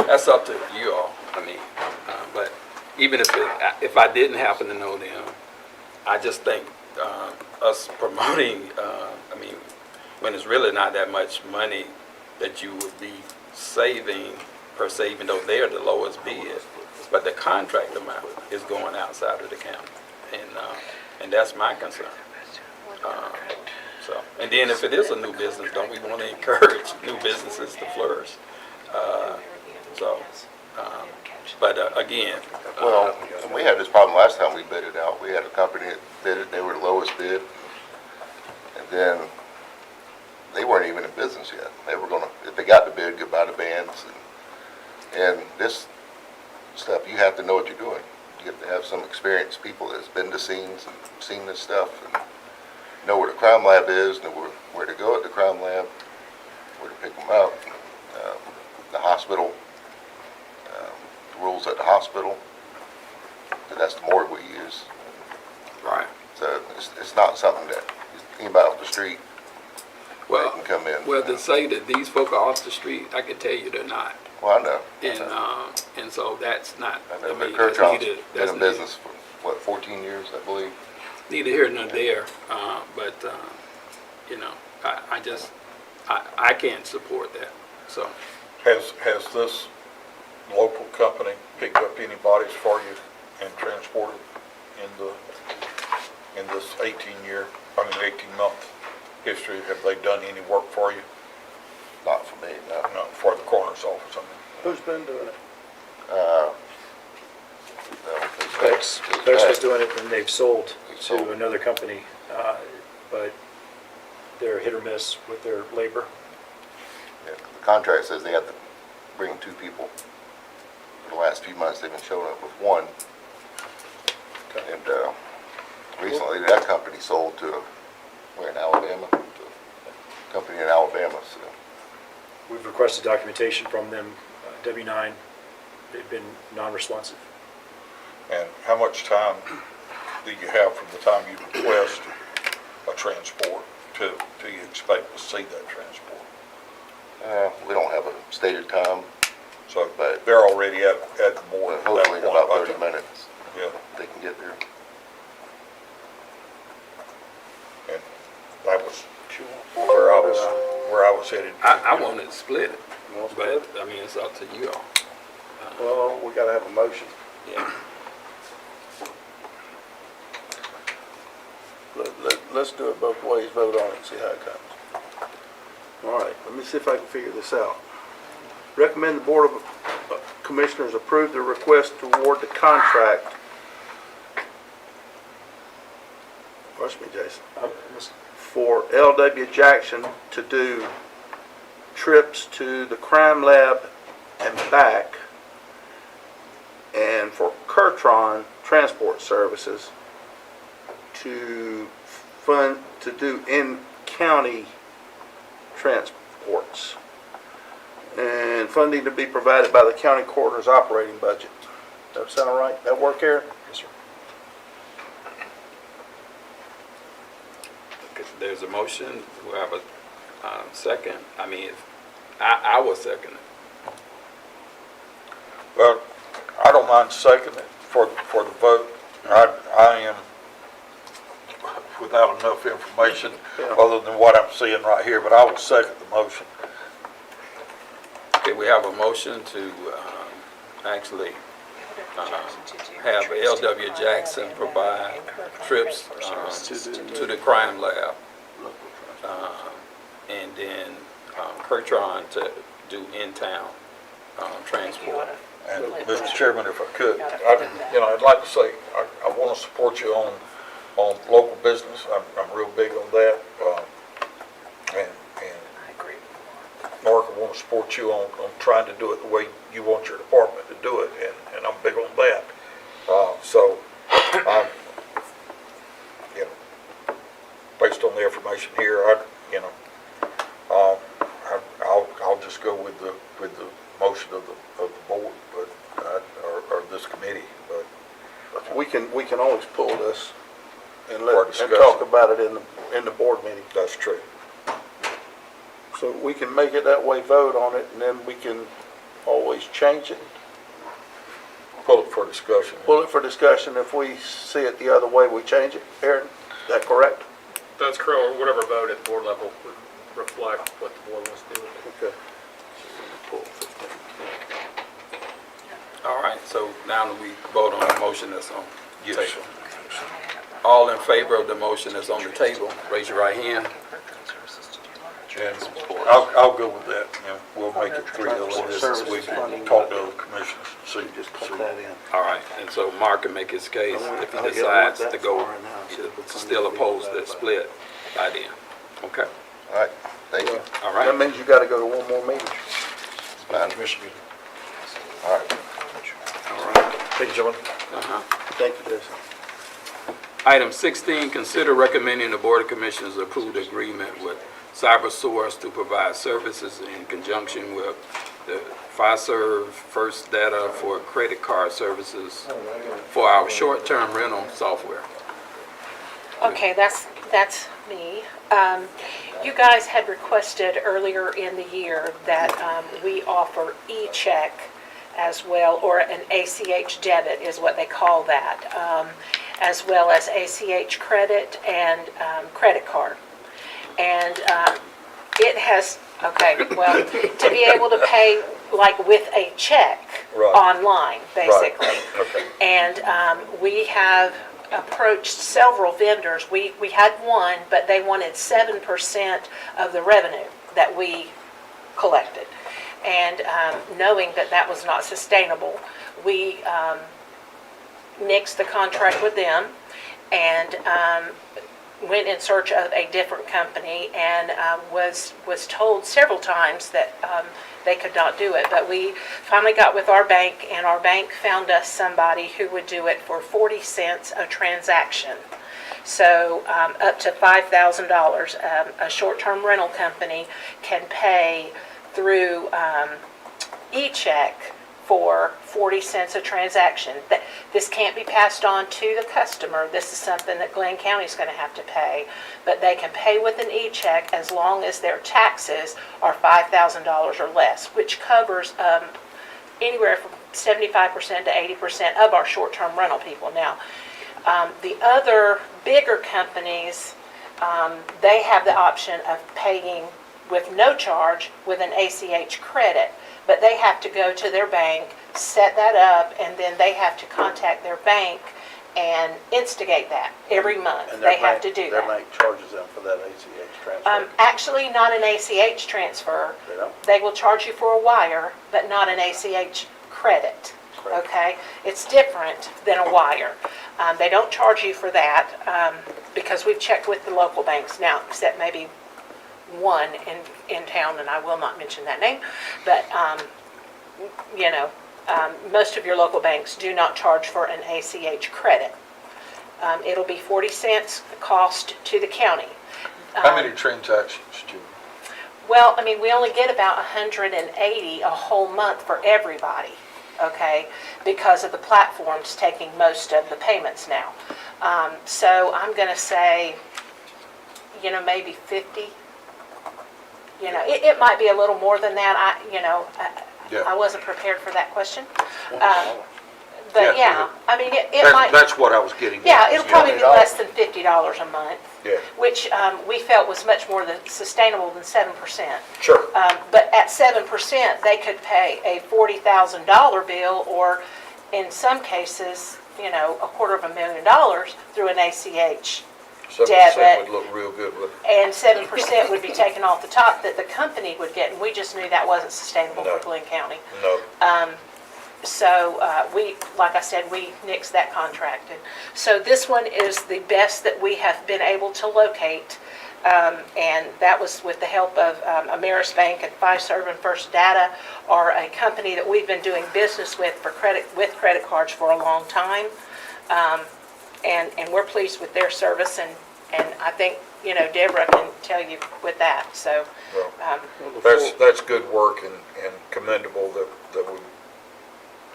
that's up to you all. I mean, but even if I didn't happen to know them, I just think us promoting, I mean, when it's really not that much money that you would be saving per se, even though they're the lowest bid, but the contract amount is going outside of the county, and that's my concern. So, and then if it is a new business, don't we want to encourage new businesses to flourish? But again, Well, we had this problem last time we bid it out. We had a company that bid it, they were the lowest bid. And then they weren't even in business yet. They were gonna, if they got the bid, goodbye to bands. And this stuff, you have to know what you're doing. You have to have some experienced people that's been to scenes and seen this stuff and know where the crime lab is, know where to go at the crime lab, where to pick them up. The hospital, the rules at the hospital, that's the morgue we use. right. So it's not something that anybody off the street Well, can come in. Well, to say that these folk are off the street, I can tell you they're not. Well, I know. And so that's not, I know, I but mean, Kirchhoff's that's been in neither, business for, what, 14 years, I believe? neither here nor there. But, you know, I can't support that, so. has this local company picked up any bodies for you and transported in this 18-month history? Have they done any work for you? Not for me, no. No, for clerk's office, I mean. Who's been doing it? Bex was doing it, and they've sold to another company, but they're hit or miss with their labor. Yeah, the contract says they have to bring 2 people. For the last few months, they've been showing up with 1. And recently, that company sold to, where in Alabama? To a company in Alabama, so. We've requested documentation from them, W-9, they've been non-responsive. And how much time do you have from the time you request a transport to you expect to see that transport? We don't have a stated time, So But- they're already at the board. but hopefully in about 30 minutes. minutes, Yeah, they can get there. and that was where I was headed. I wanted to split it, but, I mean, it's up to you all. Well, we gotta have a motion. Yeah. Let's do it both ways, vote on it, and see how it comes. All right, let me see if I can figure this out. Recommend the Board of Commissioners approve the request to award the contract. Watch me, Jason. For L.W. Jackson to do trips to the crime lab and back, and for Curtron Transport Services to do in-county transports. And funding to be provided by the county coroner's operating budget. That sound right? That work, Aaron? Yes, sir. Okay, there's a motion, we have a second. I mean, I will second it. Well, I don't mind seconding it for the vote. I am without enough information other than what I'm seeing right here, but I will second the motion. Okay, we have a motion to actually have L.W. Jackson provide trips to the crime lab, and then Curtron to do in-town transport. And Mr. Chairman, if I could, I'd like to say, I want to support you on local business. I'm real big on that. And Mark, I want to support you on trying to do it the way you want your department to do it, and I'm big on that. So, based on the information here, I'll just go with the motion of the board, but or this committee, but We can always pull this and For and discussion. talk about it in the board meeting. that's true. So we can make it that way, vote on it, and then we can always change it. Pull it for discussion. Pull it for discussion. If we see it the other way, we change it. Aaron, is that correct? That's correct, or whatever vote at the board level would reflect what the board wants to do. Okay. All right, so now we vote on the motion that's on the Yes. table. All in favor of the motion that's on the table, raise your right hand. And I'll go with that, we'll make it 3-0 on this, so we can talk to other commissioners, and see. Just put that in. All right, and so Mark can make his case if he decides to go, still oppose the split by then. Okay, All right, thank you. all That right. means you gotta go to one more meeting. Fine. All right. Thank you, gentlemen. Thank you, Jason. Item 16, consider recommending the Board of Commissioners approve the agreement with CyberSource to provide services in conjunction with the Fiserv First Data for credit card services for our short-term rental software. Okay, that's me. You guys had requested earlier in the year that we offer e-check as well, or an ACH debit is what they call that, as well as ACH credit and credit card. And it has, okay, well, to be able to pay like with a check Right. online, basically. Okay. And we have approached several vendors. We had one, but they wanted 7% of the revenue that we collected. And knowing that that was not sustainable, we nixed the contract with them and went in search of a different company and was told several times that they could not do it. But we finally got with our bank, and our bank found us somebody who would do it for 40 cents a transaction. So up to $5,000, a short-term rental company can pay through e-check for 40 cents a transaction. This can't be passed on to the customer. This is something that Glynn County is going to have to pay. But they can pay with an e-check as long as their taxes are $5,000 or less, which covers anywhere from 75% to 80% of our short-term rental people. Now, the other bigger companies, they have the option of paying with no charge with an ACH credit, but they have to go to their bank, set that up, and then they have to contact their bank and instigate that every month. And They have to do Their that. bank charges them for that ACH transfer. Actually, not an ACH transfer. They don't? They will charge you for a wire, but not an ACH credit. Correct. Okay? It's different than a wire. They don't charge you for that because we've checked with the local banks now, except maybe one in town, and I will not mention that name. But, most of your local banks do not charge for an ACH credit. It'll be 40 cents cost to the county. How many transactions, Jim? Well, I mean, we only get about 180 a whole month for everybody, okay, because of the platforms taking most of the payments now. So I'm going to say, maybe 50. It might be a little more than that. I wasn't prepared for that question. But Yeah, I mean, it might. That's what I was getting at. Yeah, it'll probably be less than $50 a month. Yeah. Which we felt was much more sustainable than 7%. Sure. But at 7%, they could pay a $40,000 bill, or in some cases, $250,000 through an ACH 7% debit. would look real good with it. And 7% would be taken off the top that the company would get, and we just knew that wasn't sustainable No. for Glynn County. No. So like I said, we nixed that contract. And so this one is the best that we have been able to locate, and that was with the help of Ameris Bank and Fiserv and First Data, are a company that we've been doing business with credit cards for a long time, and we're pleased with their service, and I think Deborah can tell you with that. So That's good work and commendable that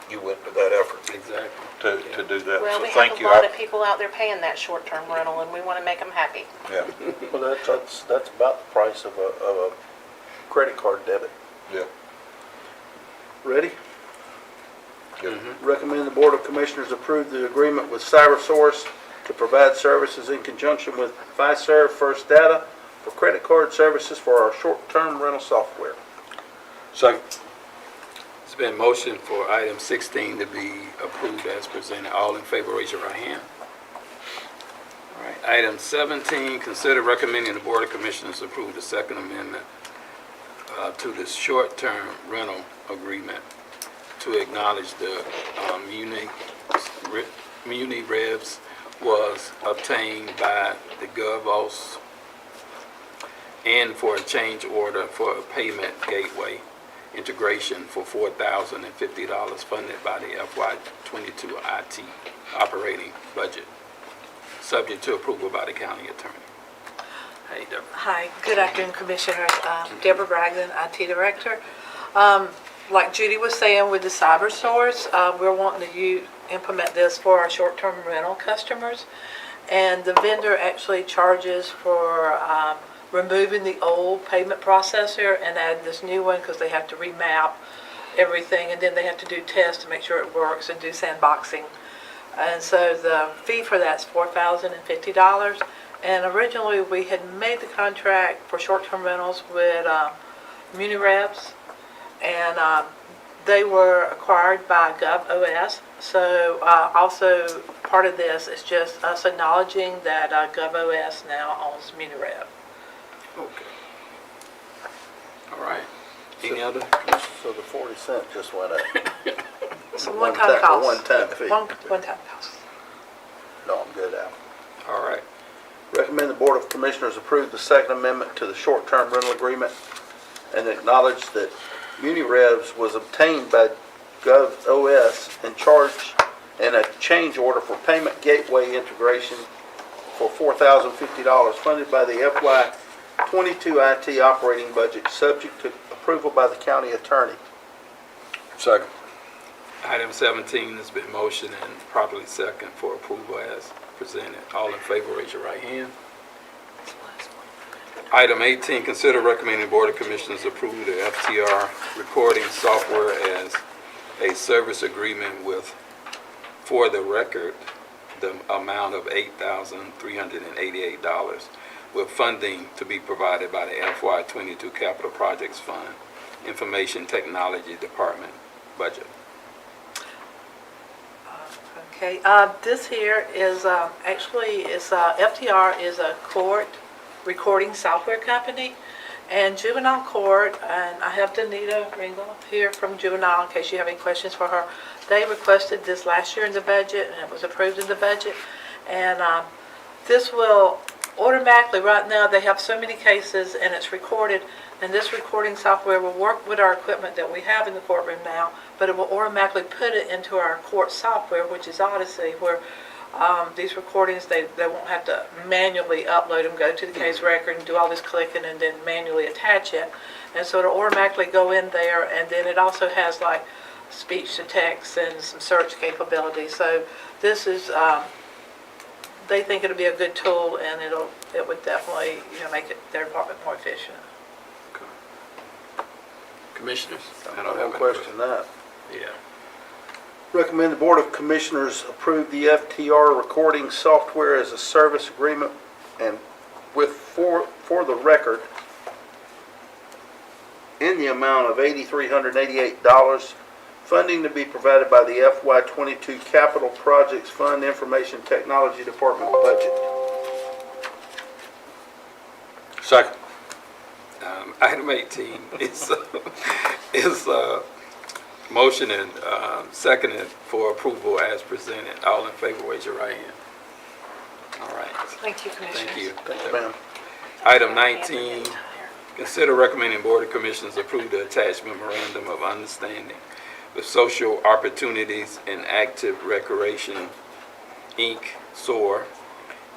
you went to that effort. Exactly. To do that. well, So we have thank a you. lot of people out there paying that short-term rental, and we want to make them happy. Yeah, Well, that's about the price of a credit card debit. yeah. Ready? Good. Recommend the Board of Commissioners approve the agreement with CyberSource to provide services in conjunction with Fiserv First Data for credit card services for our short-term rental software. Second. It's been motioned for item 16 to be approved as presented. All in favor, raise your right hand. All right. Item 17, consider recommending the Board of Commissioners approve the Second Amendment to the short-term rental agreement to acknowledge the Muni Revs was obtained by the GovOS and for a change order for a payment gateway integration for $4,050 funded by the FY22 IT operating budget, subject to approval by the county attorney. Hey, Deborah. Hi, good afternoon, Commissioners. Deborah Bragdon, IT Director. Like Judy was saying with the CyberSource, we're wanting to implement this for our short-term rental customers. And the vendor actually charges for removing the old payment processor and add this new one because they have to remap everything, and then they have to do tests to make sure it works and do sandboxing. And so the fee for that's $4,050. And originally we had made the contract for short-term rentals with MuniRevs, and they were acquired by GovOS. So also part of this is just us acknowledging that GovOS now owns MuniRev. Okay. All right. Any other? So the 40 cent just went up. It's a one-time cost. One-time fee. One-time cost. No, I'm good, Al. All right. Recommend the Board of Commissioners approve the Second Amendment to the short-term rental agreement and acknowledge that MuniRevs was obtained by GovOS and a change order for payment gateway integration for $4,050 funded by the FY22 IT operating budget, subject to approval by the county attorney. Second. Item 17 has been motioned and properly second for approval as presented. All in favor, raise your right hand. Item 18, consider recommending Board of Commissioners approve the FTR recording software as a service agreement with, for the record, the amount of $8,388 with funding to be provided by the FY22 Capital Projects Fund, Information Technology Department budget. Okay, this here is, FTR is a court recording software company, and juvenile court, and I have Danita Ringel here from juvenile in case you have any questions for her. They requested this last year in the budget, and it was approved in the budget, and this will automatically, right now, they have so many cases, and it's recorded, and this recording software will work with our equipment that we have in the courtroom now, but it will automatically put it into our court software, which is Odyssey, where these recordings, they won't have to manually upload them, go to the case record and do all this clicking and then manually attach it. And so it'll automatically go in there, and then it also has like speech to text and some search capability. So this is, they think it'll be a good tool, and it would definitely, make their department more efficient. Commissioners? I don't have a question on that. Yeah. Recommend the Board of Commissioners approve the FTR recording software as a service agreement and with, for the record, in the amount of $8,388, funding to be provided by the FY22 Capital Projects Fund, Information Technology Department budget. Second. Item 18 is motion and seconded for approval as presented. All in favor, raise your right hand. All right. Thank you, Commissioners. Thank you. Thank you, ma'am. Item 19, consider recommending Board of Commissioners approve the attached memorandum of understanding with Social Opportunities and Active Recreation, Inc., SOAR,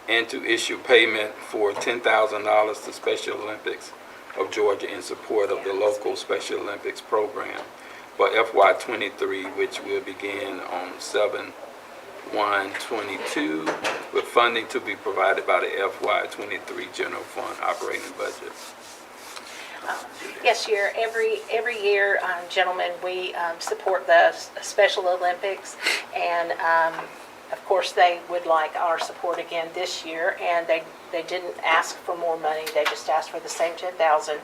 and to issue payment for $10,000 to Special Olympics of Georgia in support of the local Special Olympics program for FY23, which will begin on 7/1/22, with funding to be provided by the FY23 General Fund operating budget. Yes, every year, gentlemen, we support the Special Olympics, and of course, they would like our support again this year, and they didn't ask for more money, they just asked for the same $10,000,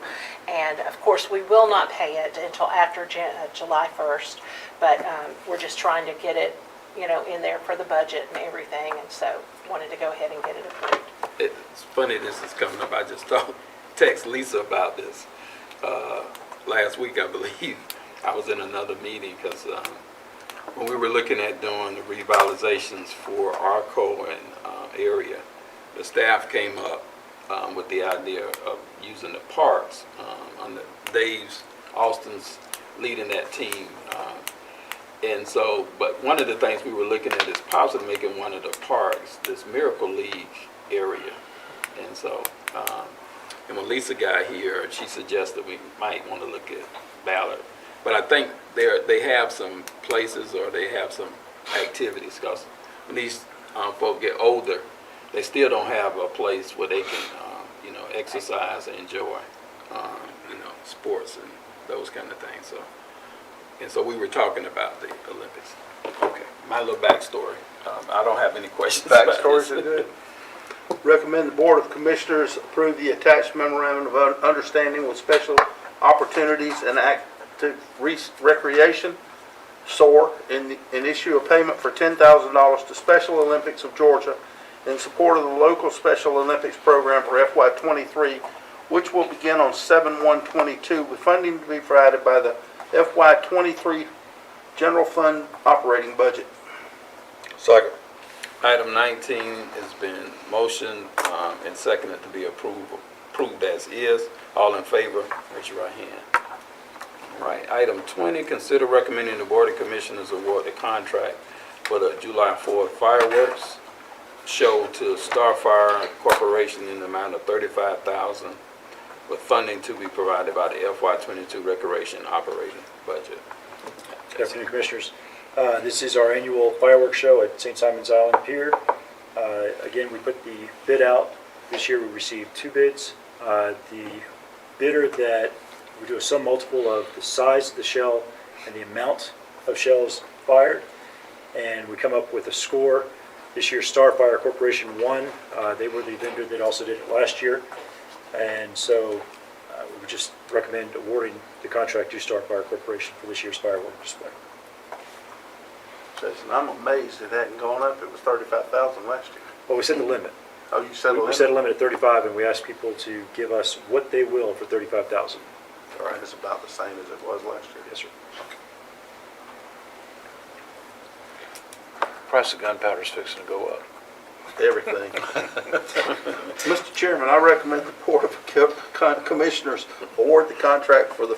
and of course, we will not pay it until after July 1st, but we're just trying to get it, in there for the budget and everything, and so wanted to go ahead and get it approved. It's funny this is coming up. I just text Lisa about this last week, I believe. I was in another meeting because when we were looking at doing the revitalizations for Arco and area, the staff came up with the idea of using the parks under Dave's Austin's leading that team. And so, but one of the things we were looking at is possibly making one of the parks this Miracle League area. And so, and when Lisa got here, she suggested we might want to look at Ballard. But I think they have some places or they have some activities, because when these folk get older, they still don't have a place where they can, exercise and enjoy, sports and those kind of things. So we were talking about the Olympics. Okay, my little backstory. I don't have any questions. Backstories are good. Recommend the Board of Commissioners approve the attached memorandum of understanding with Special Opportunities and Active Recreation, SOAR, and issue a payment for $10,000 to Special Olympics of Georgia in support of the local Special Olympics program for FY23, which will begin on 7/1/22 with funding to be provided by the FY23 General Fund Operating Budget. Second. Item 19 has been motioned and seconded to be approved as is. All in favor, raise your right hand. All right, item 20, consider recommending the Board of Commissioners award the contract for the July 4th fireworks show to Starfire Corporation in the amount of $35,000 with funding to be provided by the FY22 Recreation Operating Budget. Good afternoon, Commissioners. This is our annual fireworks show at St. Simon's Island Pier. Again, we put the bid out. This year we received 2 bids. The bidder that we do a sum multiple of the size of the shell and the amount of shells fired, and we come up with a score. This year Starfire Corporation won. They were the vendor that also did it last year, and so we would just recommend awarding the contract to Starfire Corporation for this year's fireworks display. Jason, I'm amazed it hadn't gone up. It was 35,000 last year. Well, we set the limit. Oh, you said a We limit? set a limit at 35, and we asked people to give us what they will for 35,000. All right, it's about the same as it was last year. Yes, sir. Price of gunpowder's fixing to go up. Everything. Mr. Chairman, I recommend the Board of Commissioners award the contract for the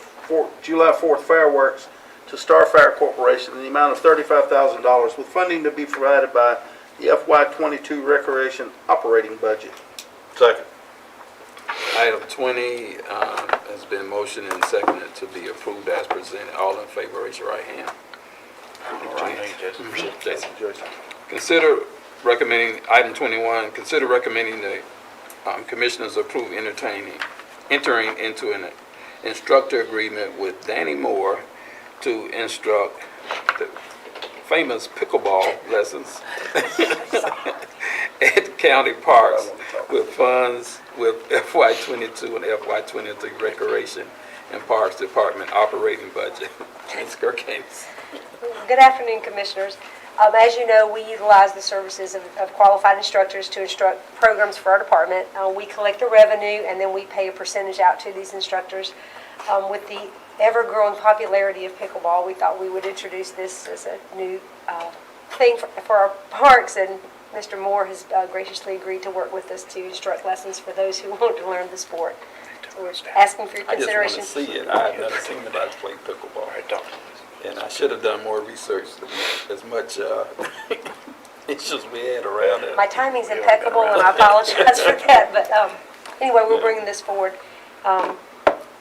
July 4th fireworks to Starfire Corporation in the amount of $35,000 with funding to be provided by the FY22 Recreation Operating Budget. Second. Item 20 has been motioned and seconded to be approved as presented. All in favor, raise your right hand. All right. Jason. Consider recommending, item 21, consider recommending the Commissioners approve entering into an instructor agreement with Danny Moore to instruct the famous pickleball lessons at county parks with funds with FY22 and FY23 Recreation and Parks Department operating budget. Ms. Gerkens. Good afternoon, Commissioners. As you know, we utilize the services of qualified instructors to instruct programs for our department. We collect the revenue, and then we pay a percentage out to these instructors. With the ever-growing popularity of pickleball, we thought we would introduce this as a new thing for our parks, and Mr. Moore has graciously agreed to work with us to instruct lessons for those who want to learn the sport. So we're asking for your I just want consideration. to see it. I've never seen anybody play pickleball. And I should have done more research, as much issues we had around it. My timing's impeccable, and I apologize for that, but anyway, we're bringing this forward.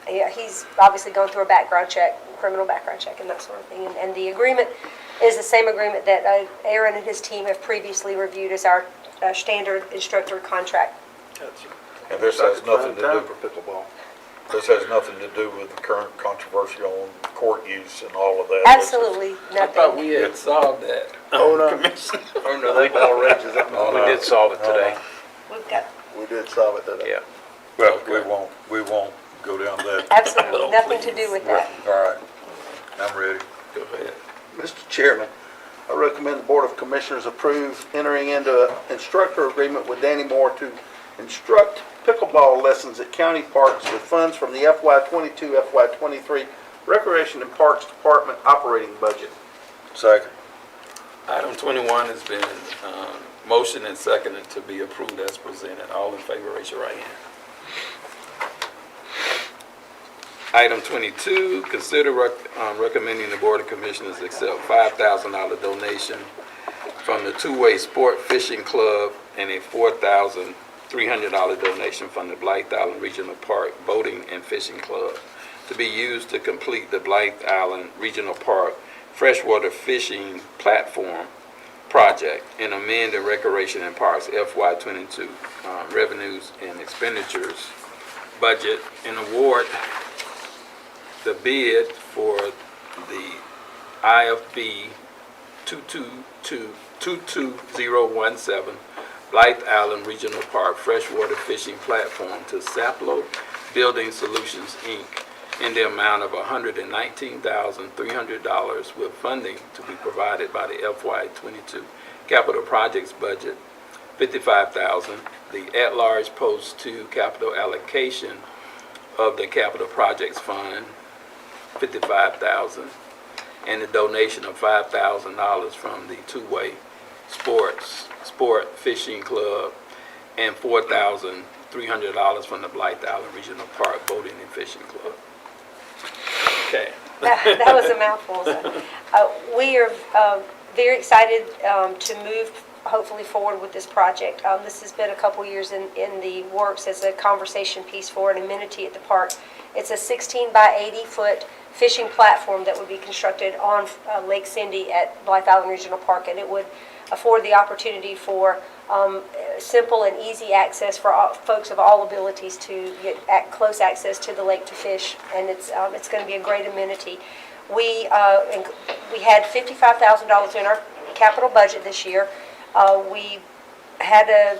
He's obviously gone through a background check, criminal background check, and that sort of thing. And the agreement is the same agreement that Aaron and his team have previously reviewed as our standard instructor contract. And this has nothing to do, For pickleball. this has nothing to do with the current controversy on court use and all of that. Absolutely I thought nothing. we had solved that. Oh, no. Commissioner. Oh, no, they all rages up. We did solve it today. We've got We did solve it today. Yeah. Well, we won't go down that. absolutely nothing to do with that. All right, I'm ready. Go ahead. Mr. Chairman, I recommend the Board of Commissioners approve entering into an instructor agreement with Danny Moore to instruct pickleball lessons at county parks with funds from the FY22, FY23 Recreation and Parks Department operating budget. Second. Item 21 has been motioned and seconded to be approved as presented. All in favor, raise your right hand. Item 22, consider recommending the Board of Commissioners accept $5,000 donation from the Two-Way Sport Fishing Club and a $4,300 donation from the Blythe Island Regional Park Boating and Fishing Club to be used to complete the Blythe Island Regional Park freshwater fishing platform project and amend the Recreation and Parks FY22 revenues and expenditures budget and award the bid for the IFB 22017 Blythe Island Regional Park freshwater fishing platform to Saplo Building Solutions, Inc. in the amount of $119,300 with funding to be provided by the FY22 Capital Projects budget, $55,000, the at-large Post 2 Capital Allocation of the Capital Projects Fund, $55,000, and a donation of $5,000 from the Two-Way Sport Fishing Club, and $4,300 from the Blythe Island Regional Park Boating and Fishing Club. Okay. That was a mouthful. We are very excited to move hopefully forward with this project. This has been a couple years in the works as a conversation piece for an amenity at the park. It's a 16 by 80 foot fishing platform that would be constructed on Lake Cindy at Blythe Island Regional Park, and it would afford the opportunity for simple and easy access for folks of all abilities to get close access to the lake to fish, and it's going to be a great amenity. We had $55,000 in our capital budget this year. We had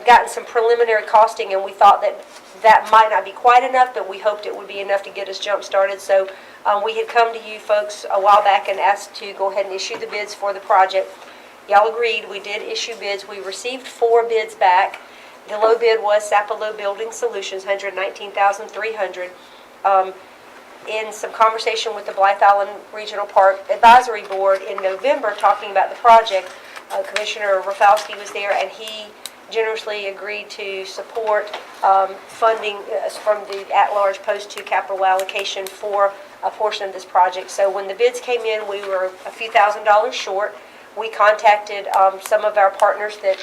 gotten some preliminary costing, and we thought that might not be quite enough, but we hoped it would be enough to get us jump started. So we had come to you folks a while back and asked to go ahead and issue the bids for the project. Y'all agreed. We did issue bids. We received 4 bids back. The low bid was Sapelo Building Solutions, $119,300. In some conversation with the Blythe Island Regional Park Advisory Board in November, talking about the project, Commissioner Rafalski was there, and he generously agreed to support funding from the at-large post-2 capital allocation for a portion of this project. So when the bids came in, we were a few $1,000s short. We contacted some of our partners that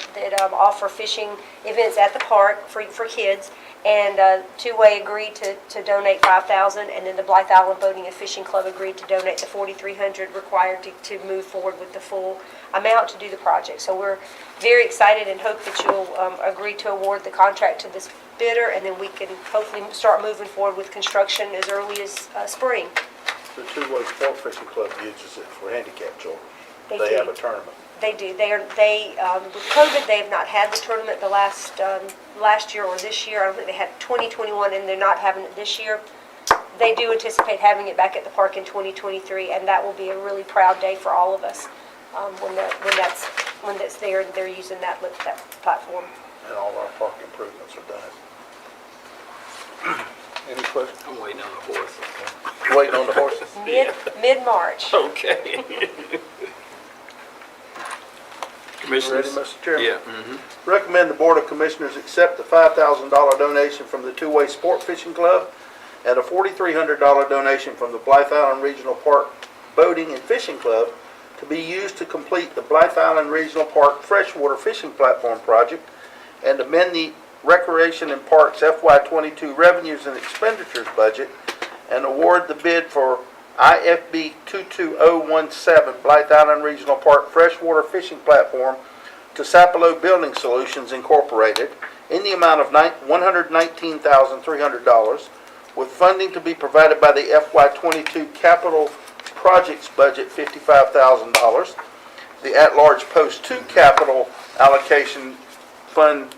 offer fishing events at the park for kids, and Two-Way agreed to donate $5,000, and then the Blythe Island Boating and Fishing Club agreed to donate the $4,300 required to move forward with the full amount to do the project. So we're very excited and hope that you'll agree to award the contract to this bidder, and then we can hopefully start moving forward with construction as early as spring. The Two-Way Sport Fishing Club uses it for handicapped children. They They do. have a tournament. They do. With COVID, they have not had the tournament the last year or this year. I don't think they had 2021, and they're not having it this year. They do anticipate having it back at the park in 2023, and that will be a really proud day for all of us when that's there and they're using that platform. And all our park improvements are done. Any questions? I'm waiting on the horse. Waiting on the horses? Mid-March. Okay. Commissioners? Ready, Mr. Chairman? Yeah. Recommend the Board of Commissioners accept the $5,000 donation from the Two-Way Sport Fishing Club and a $4,300 donation from the Blythe Island Regional Park Boating and Fishing Club to be used to complete the Blythe Island Regional Park Freshwater Fishing Platform project, and amend the Recreation and Parks FY22 Revenues and Expenditures budget and award the bid for IFB 22017 Blythe Island Regional Park Freshwater Fishing Platform to Sapelo Building Solutions Incorporated in the amount of $119,300, with funding to be provided by the FY22 Capital Projects budget $55,000, the at-large Post-2 Capital Allocation Fund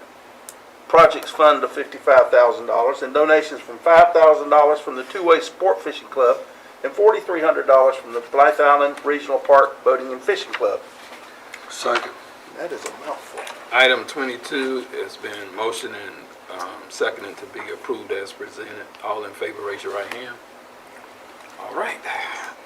Projects Fund of $55,000, and donations from $5,000 from the Two-Way Sport Fishing Club and $4,300 from the Blythe Island Regional Park Boating and Fishing Club. Second. That is a mouthful. Item 22 has been motioned and seconded to be approved as presented. All in favor, raise your right hand. All right.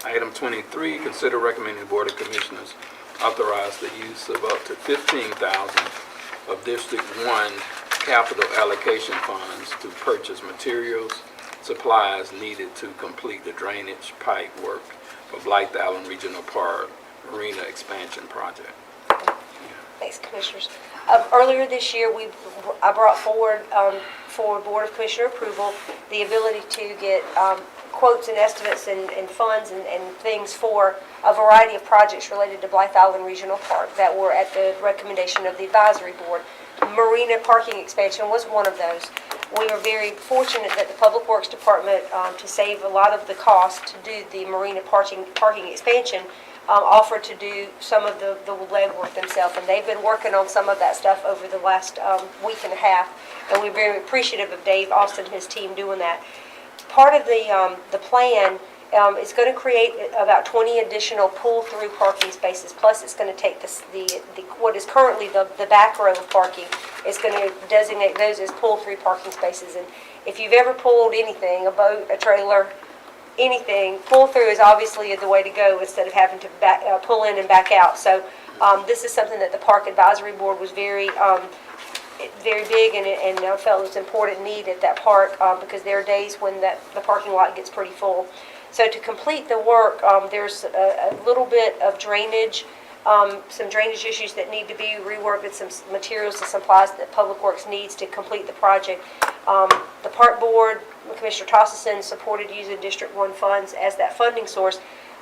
Item 23, consider recommending the Board of Commissioners authorize the use of up to $15,000 of District 1 capital allocation funds to purchase materials, supplies needed to complete the drainage pipe work for Blythe Island Regional Park Marina expansion project. Thanks, Commissioners. Earlier this year, I brought forward for Board of Commissioner approval the ability to get quotes and estimates and funds and things for a variety of projects related to Blythe Island Regional Park that were at the recommendation of the advisory board. Marina parking expansion was one of those. We were very fortunate that the Public Works Department, to save a lot of the cost to do the Marina parking expansion, offered to do some of the legwork themselves, and they've been working on some of that stuff over the last week and a half, and we're very appreciative of Dave Austin and his team doing that. Part of the plan is going to create about 20 additional pull-through parking spaces, plus it's going to take what is currently the back row of parking, is going to designate those as pull-through parking spaces, if you've ever pulled anything, a boat, a trailer, anything, pull through is obviously the way to go instead of having to pull in and back out. So this is something that the Park Advisory Board was very big and felt it was important need at that park because there are days when the parking lot gets pretty full. So to complete the work, there's a little bit of drainage, some drainage issues that need to be reworked with some materials and supplies that Public Works needs to complete the project. The Park Board, Commissioner Thompson supported using District 1 funds as that funding source.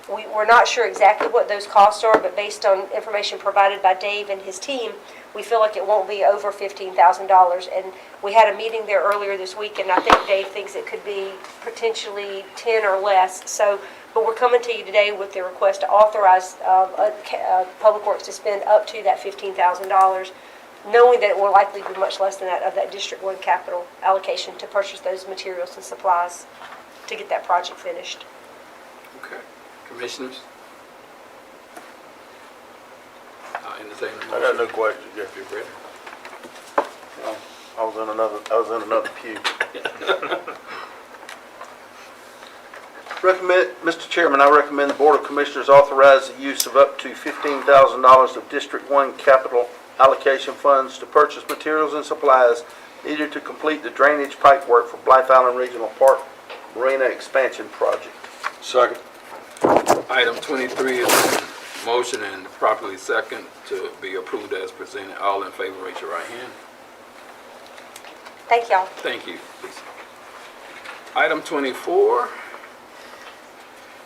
We're not sure exactly what those costs are, but based on information provided by Dave and his team, we feel like it won't be over $15,000. And we had a meeting there earlier this week, and I think Dave thinks it could be potentially 10 or less. So, but we're coming to you today with the request to authorize Public Works to spend up to that $15,000, knowing that it will likely be much less than that of that District 1 capital allocation to purchase those materials and supplies to get that project finished. Okay. Commissioners? Entertain a I got motion. no question, Jeff. You're ready? I was in another pew. Mr. Chairman, I recommend the Board of Commissioners authorize the use of up to $15,000 of District 1 capital allocation funds to purchase materials and supplies needed to complete the drainage pipe work for Blythe Island Regional Park Marina Expansion Project. Second. Item 23 is motion and properly second to be approved as presented. All in favor, raise your right hand. Thank y'all. Thank you, Lisa. Item 24,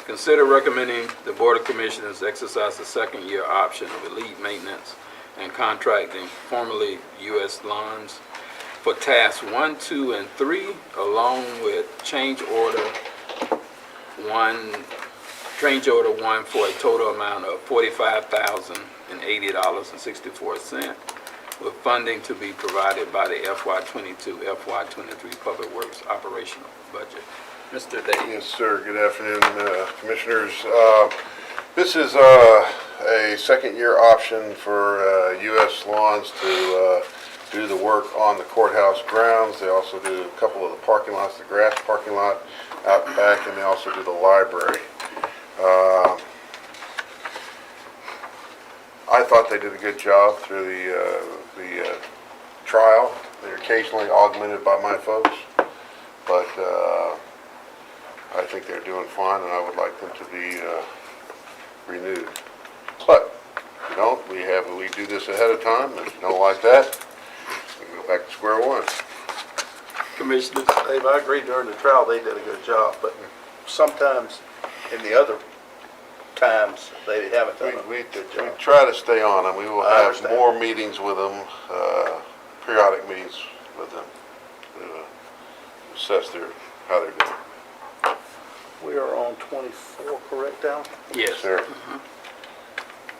consider recommending the Board of Commissioners exercise the second-year option of elite maintenance and contracting, formerly U.S. Lawns, for tasks 1, 2, and 3, along with change order 1 for a total amount of $45,080.64, with funding to be provided by the FY22, FY23 Public Works operational budget. Mr. Davis. Yes, sir. Good afternoon, Commissioners. This is a second-year option for U.S. Lawns to do the work on the courthouse grounds. They also do a couple of the parking lots, the grass parking lot out back, and they also do the library. I thought they did a good job through the trial. They're occasionally augmented by my folks, but I think they're doing fine, and I would like them to be renewed. But if you don't, we do this ahead of time. If you don't like that, we can go back to square one. Commissioners? Dave, I agree during the trial they did a good job, but sometimes in the other times they haven't done a good job. We try to stay on them. We will I have understand. more meetings with them, periodic meetings with them to assess how they're doing. We are on 24, correct, Al? Yes. Sir.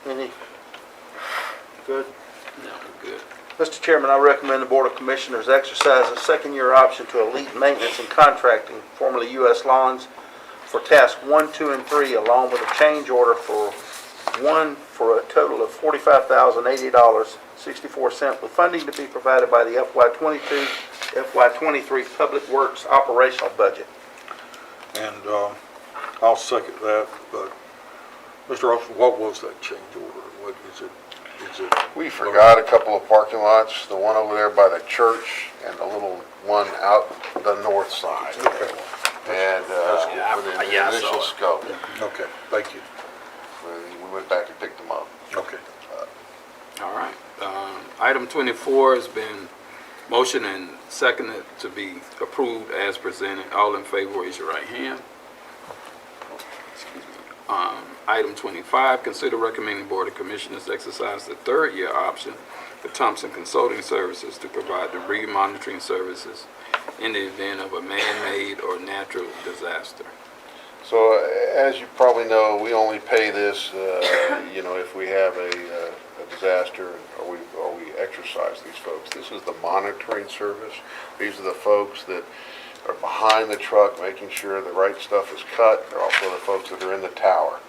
Any? Good. No, good. Mr. Chairman, I recommend the Board of Commissioners exercise a second-year option to Elite Maintenance and Contracting, formerly U.S. Lawns, for tasks 1, 2, and 3, along with a change order for 1 for a total of $45,080.64, with funding to be provided by the FY22, FY23 Public Works operational budget. And I'll second that, but Mr. Austin, what was that change order? What is it? We forgot a couple of parking lots, the one over there by the church and the little one out the north side. Okay. And within the I initial saw it. scope, Okay, thank you. we went back and picked them up. Okay. All right. Item 24 has been motion and seconded to be approved as presented. All in favor, raise your right hand. Excuse me. Item 25, consider recommending Board of Commissioners exercise the third-year option for Thompson Consulting Services to provide the re-monitoring services in the event of a man-made or natural disaster. So as you probably know, we only pay this, if we have a disaster or we exercise these folks. This is the monitoring service. These are the folks that are behind the truck making sure the right stuff is cut. They're also the folks that are in the tower.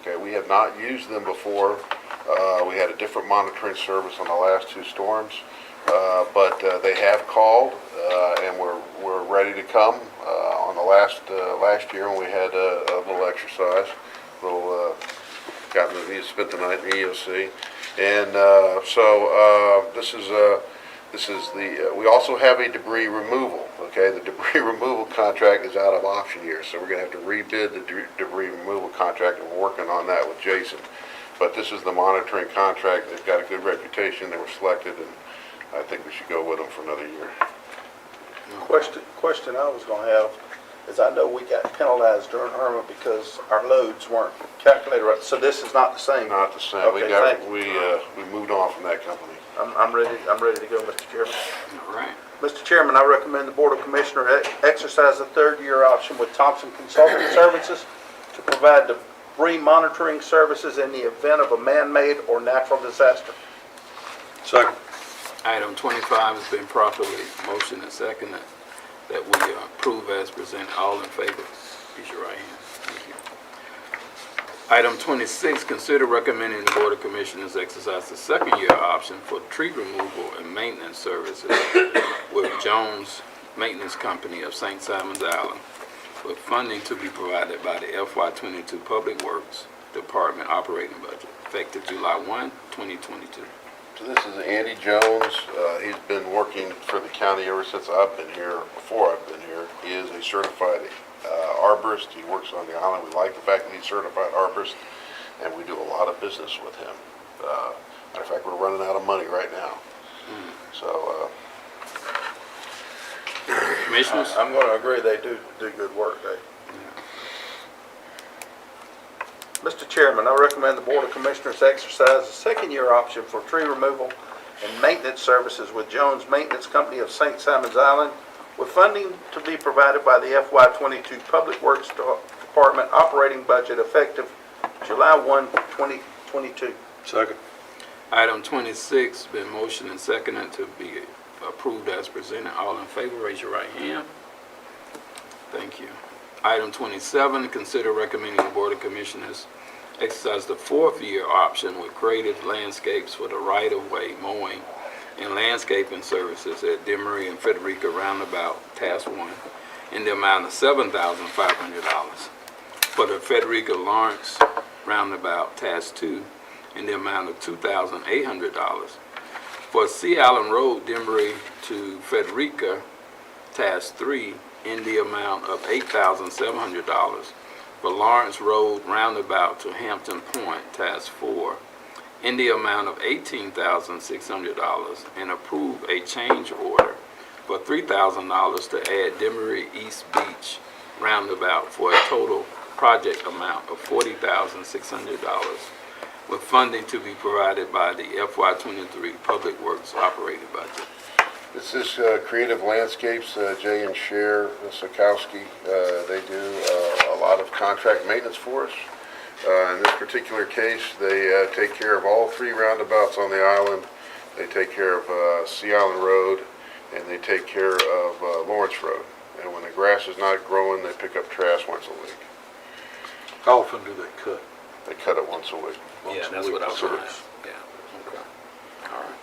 Okay, we have not used them before. We had a different monitoring service on the last two storms. but they have called, and we're ready to come. On the last year when we had a little exercise, spent the night in the EOC, and so this is the, we also have a debris removal, okay? The debris removal contract is out of option year, so we're gonna have to rebid the debris removal contract, and we're working on that with Jason. But this is the monitoring contract. They've got a good reputation. They were selected, and I think we should go with them for another year. Question I was gonna have is, I know we got penalized during Irma because our loads weren't calculated right, so this is not the same? Not the same. Okay, thank you. We moved on from that company. I'm ready to go, Mr. Chairman. All right. Mr. Chairman, I recommend the Board of Commissioners exercise the third-year option with Thompson Consulting Services to provide debris monitoring services in the event of a man-made or natural disaster. Second. Item 25 has been properly motioned and seconded that we approve as presented. All in favor, raise your right hand. Thank you. Item 26, consider recommending the Board of Commissioners exercise the second-year option for tree removal and maintenance services with Jones Maintenance Company of St. Simons Island, with funding to be provided by the FY22 Public Works Department operating budget, effective July 1, 2022. So this is Andy Jones. He's been working for the county ever since I've been here, before I've been here. He is a certified arborist. He works on the island. We like the fact that he's certified arborist, and we do a lot of business with him. Matter of fact, we're running out of money right now. So, Commissioners? I'm going to agree they do good work, Dave. Mr. Chairman, I recommend the Board of Commissioners exercise the second-year option for tree removal and maintenance services with Jones Maintenance Company of St. Simons Island, with funding to be provided by the FY22 Public Works Department operating budget, effective July 1, 2022. Second. Item 26, been motioned and seconded to be approved as presented. All in favor, raise your right hand. Thank you. Item 27, consider recommending the Board of Commissioners exercise the fourth-year option with Creative Landscapes for the right-of-way mowing and landscaping services at Demery and Frederica Roundabout, Task 1, in the amount of $7,500. For the Frederica Lawrence Roundabout, Task 2, in the amount of $2,800. For Sea Island Road, Demery to Frederica, Task 3, in the amount of $8,700. For Lawrence Road Roundabout to Hampton Point, Task 4, in the amount of $18,600, and approve a change order for $3,000 to add Demery East Beach Roundabout for a total project amount of $40,600, with funding to be provided by the FY23 Public Works operating budget. this is Creative Landscapes, Jay and Cher Sikowski. They do a lot of contract maintenance for us. In this particular case, they take care of all three roundabouts on the island. They take care of Sea Island Road, and they take care of Lawrence Road. And when the grass is not growing, they pick up trash once a week. How often do they cut? They cut it once a week. Yeah, that's what I was going to ask. Yeah, okay. All right.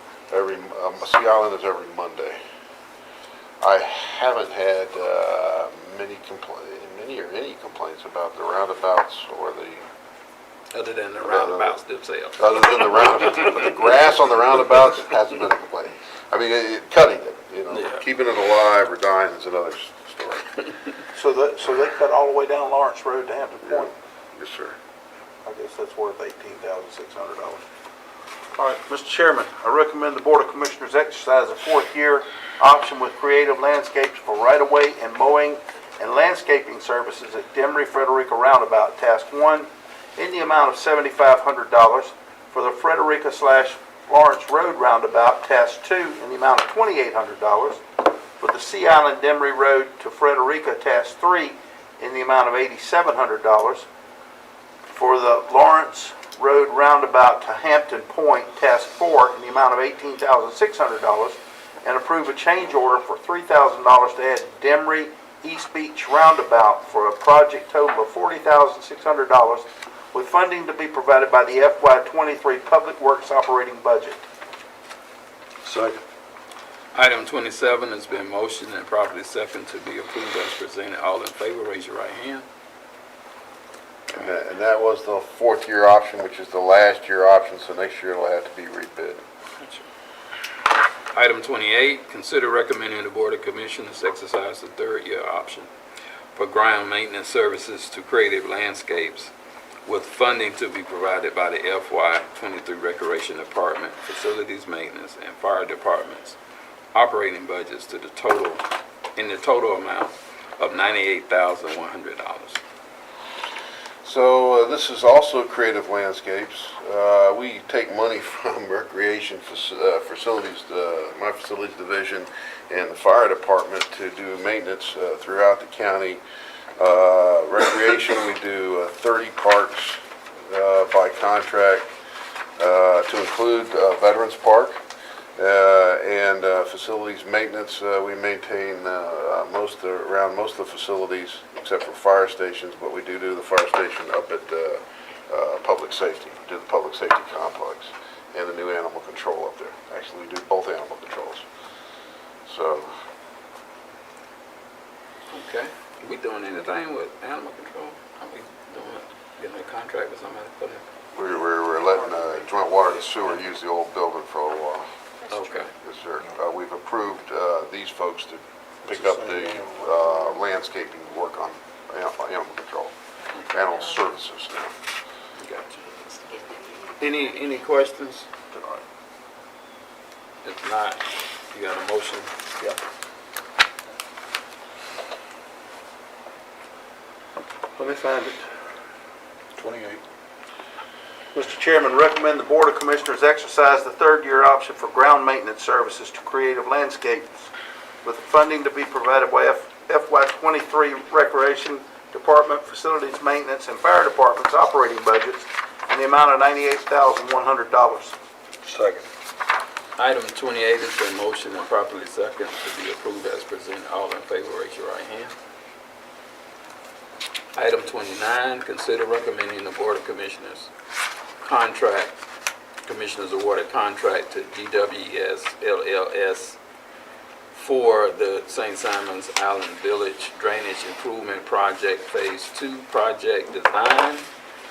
Sea Island is every Monday. I haven't had any complaints about the roundabouts or the Other than the roundabouts themselves. other than the roundabouts. But the grass on the roundabouts hasn't been a complaint. I mean, cutting it, Yeah. keeping it alive or dying is another story. So they cut all the way down Lawrence Road to Hampton Point? Yes, sir. I guess that's worth $18,600. All right, Mr. Chairman, I recommend the Board of Commissioners exercise a fourth-year option with Creative Landscapes for right-of-way and mowing and landscaping services at Demery Frederica Roundabout, Task 1, in the amount of $7,500. For the Frederica/Lawrence Road Roundabout, Task 2, in the amount of $2,800. For the Sea Island Demery Road to Frederica, Task 3, in the amount of $8,700. For the Lawrence Road Roundabout to Hampton Point, Task 4, in the amount of $18,600, and approve a change order for $3,000 to add Demery East Beach Roundabout for a project total of $40,600, with funding to be provided by the FY23 Public Works operating budget. Second. Item 27 has been motioned and properly second to be approved as presented. All in favor, raise your right hand. And that was the fourth year option, which is the last year option, so next year it'll have to be rebid. Item 28, consider recommending the Board of Commissioners exercise the third year option for ground maintenance services to Creative Landscapes with funding to be provided by the FY23 Recreation Department, Facilities Maintenance, and Fire Departments operating budgets to the total amount of $98,100. So this is also Creative Landscapes. We take money from Recreation Facilities, my facilities division, and the Fire Department to do maintenance throughout the county. Recreation, we do 30 parks by contract to include Veterans Park. And facilities maintenance, we maintain around most of the facilities except for fire stations, but we do the fire station up at public safety. We do the public safety complex and the new animal control up there. Actually, we do both animal controls. So. Okay. Are we doing anything with animal control? Are we getting a contract with somebody to put in? We're letting Joint Water and Sewer use the old building for a little while. Okay. Yes, sir. We've approved these folks to pick up the landscaping work on animal control, animal services now. Gotcha. Any questions? If not, you got a motion? Yep. Let me find it. 28. Mr. Chairman, recommend the Board of Commissioners exercise the third year option for ground maintenance services to Creative Landscapes with funding to be provided by FY23 Recreation Department, Facilities Maintenance, and Fire Department's operating budgets in the amount of $98,100. Second. Item 28 has been motioned and properly second to be approved as presented. All in favor, raise your right hand. Item 29, consider recommending the Board of Commissioners awarded contract to GWS LLS for the St. Simons Island Village Drainage Improvement Project Phase 2 project design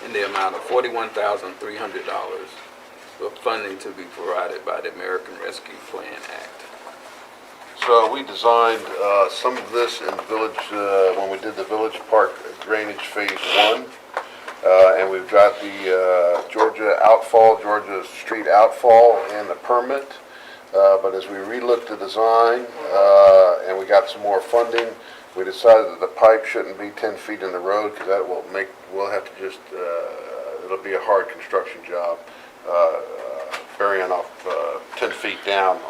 in the amount of $41,300 with funding to be provided by the American Rescue Plan Act. So we designed some of this in the village, when we did the Village Park Drainage Phase 1. And we've got the Georgia Street outfall and the permit. But as we relooked the design and we got some more funding, we decided that the pipe shouldn't be 10 feet in the road because that we'll have to just, it'll be a hard construction job burying off 10 feet down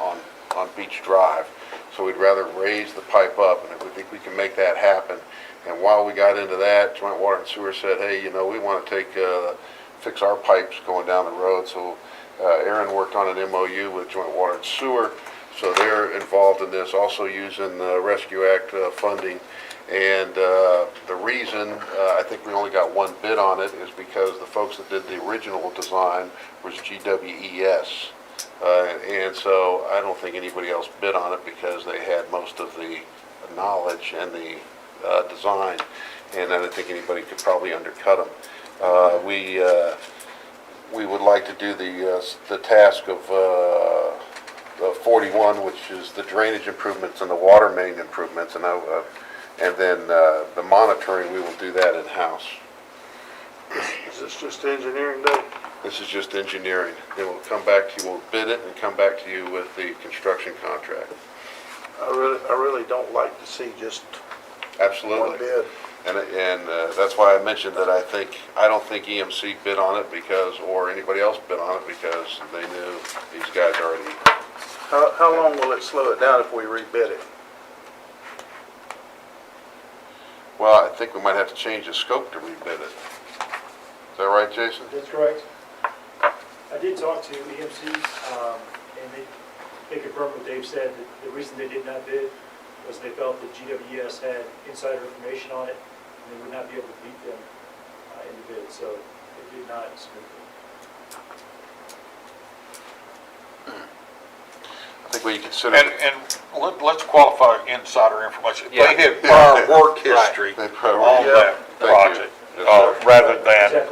on Beach Drive. So we'd rather raise the pipe up, and if we think we can make that happen. And while we got into that, Joint Water and Sewer said, hey, we want to fix our pipes going down the road. So Aaron worked on an MOU with Joint Water and Sewer. So they're involved in this, also using the Rescue Act funding. And the reason I think we only got one bid on it is because the folks that did the original design was GWES. And so I don't think anybody else bid on it because they had most of the knowledge and the design, and I don't think anybody could probably undercut them. We would like to do the task of 41, which is the drainage improvements and the water main improvements, and then the monitoring, we will do that in-house. Is this just engineering, Dave? This is just engineering. Then we'll come back to you, we'll bid it and come back to you with the construction contract. I really don't like to see just Absolutely. one bid. And that's why I mentioned that I don't think EMC bid on it or anybody else bid on it because they knew these guys already. How long will it slow it down if we rebid it? Well, I think we might have to change the scope to rebid it. Is that right, Jason? That's correct. I did talk to EMC, and they confirmed what Dave said, that the reason they did not bid was they felt that GWS had insider information on it, and they would not be able to beat them in the bid, so they did not submit it. I think we consider. And let's qualify insider information. Yeah. They had prior work history They on probably- that Thank you. project, Yes, sir. rather than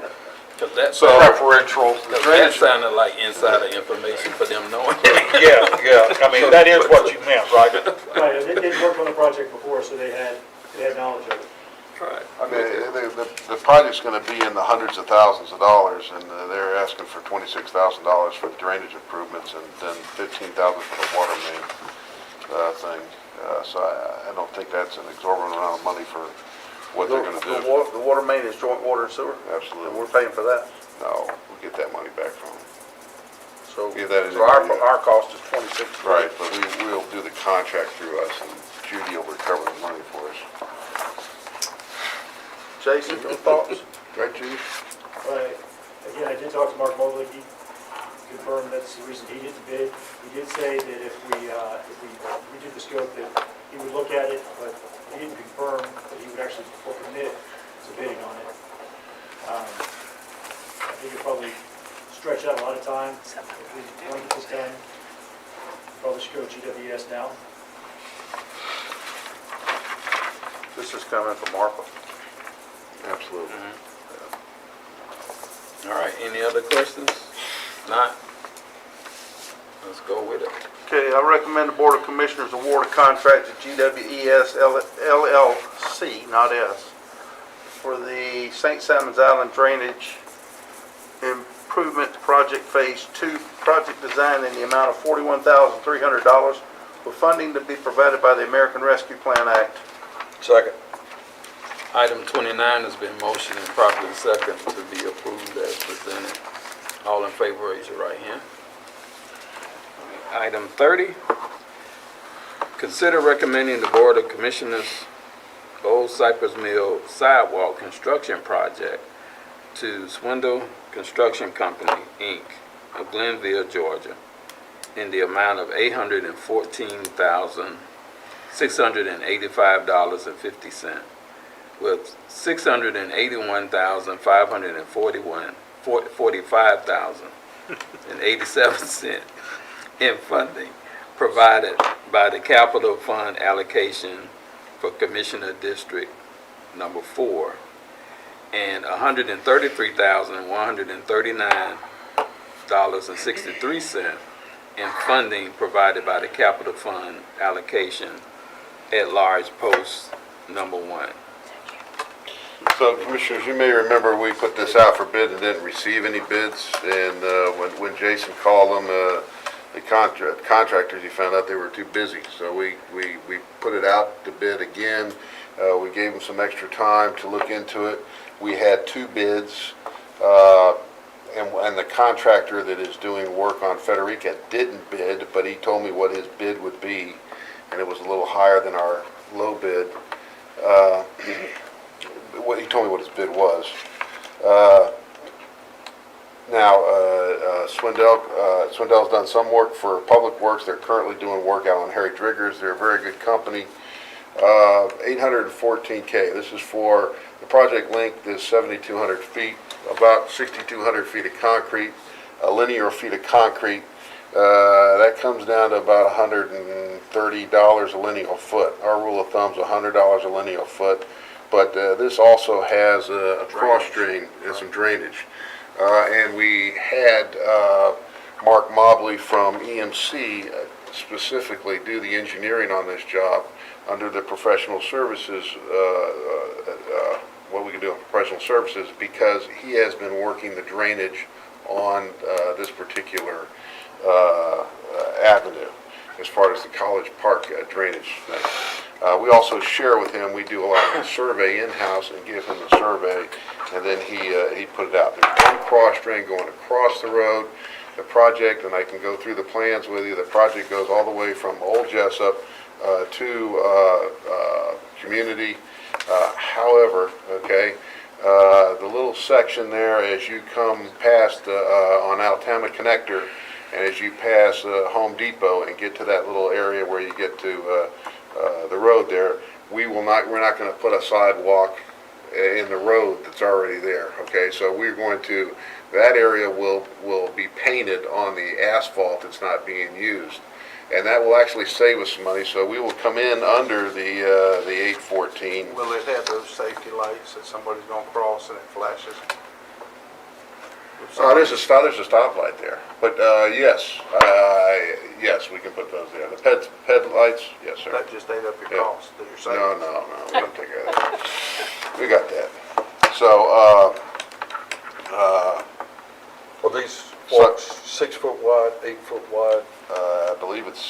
Cause that, preferential. that sounded like insider information for them knowing. Yeah, I mean, that is what you meant, right? Right, they'd worked on the project before, so they had knowledge of it. Right. I mean, the project's gonna be in the hundreds of thousands of dollars, and they're asking for $26,000 for the drainage improvements, and then $15,000 for the water main, thing. So I don't think that's an exorbitant amount of money for what they're gonna do. The water main is joint water and sewer, and Absolutely. we're paying for that. No, we'll get that money back from them. So, Yeah, that is so a- our cost is 26. Right, but we'll do the contract through us, and Judy will recover the money for us. Jason, your thoughts? Right, Judy? Right. Again, I did talk to Mark Mobley. He confirmed that's the reason he didn't bid. He did say that if we redid the scope, that he would look at it, but he didn't confirm that he would actually commit to bidding on it. I think it'd probably stretch out a lot of time. If we want to get this done, probably should go GWS now. This is coming from ARPA. Absolutely. All right, any other questions? Not? Let's go with it. Okay, I recommend the Board of Commissioners award a contract to GWES LLC, not S, for the St. Simons Island Drainage Improvement Project Phase 2 project design in the amount of $41,300 with funding to be provided by the American Rescue Plan Act. Second. Item 29 has been motioned and properly second to be approved as presented. All in favor, raise your right hand. Item 30, consider recommending the Board of Commissioners Old Cypress Mill Sidewalk Construction Project to Swindle Construction Company, Inc. of Glenville, Georgia, in the amount of $814,685.50, with $681,545.87 in funding provided by the Capital Fund Allocation for Commissioner District Number 4, and $133,139.63 in funding provided by the Capital Fund Allocation at Large Post Number 1. So, Commissioners, you may remember we put this out for bid and didn't receive any bids, and when Jason called them, the contractors, he found out they were too busy. So we put it out to bid again. We gave them some extra time to look into it. We had 2 bids, and the contractor that is doing work on Federica didn't bid, but he told me what his bid would be, and it was a little higher than our low bid. He told me what his bid was. Now, Swindell's done some work for Public Works. They're currently doing work out on Harry Driggers. They're a very good company. $814K. This is for, the project length is 7,200 feet, about 6,200 feet of concrete, a linear feet of concrete. That comes down to about $130 a lineal foot. Our rule of thumb is $100 a lineal foot. But this also has a cross drain and some drainage. And we had Mark Mobley from EMC specifically do the engineering on this job under the professional services, what we can do on professional services, because he has been working the drainage on this particular avenue as far as the College Park drainage thing. We also share with him, we do a lot of the survey in-house and give him the survey, and then he put it out. There's one cross drain going across the road. The project, and I can go through the plans with you, the project goes all the way from Old Jessup to Community. However, okay, the little section there as you come past on Altama Connector, and as you pass Home Depot and get to that little area where you get to the road there, we're not going to put a sidewalk in the road that's already there, okay? So we're going to, that area will be painted on the asphalt that's not being used. and that will actually save us some money, so we will come in under the 814. Will it have those safety lights that somebody's gonna cross and it flashes? There's a stoplight there, but, yes, yes, we can put those there. The ped lights, yes, sir. That just ate up your Yeah. cost, that you're saying? No, we don't take care of that. We got that. So, Well, these walks 6 foot wide, 8 foot wide, I believe it's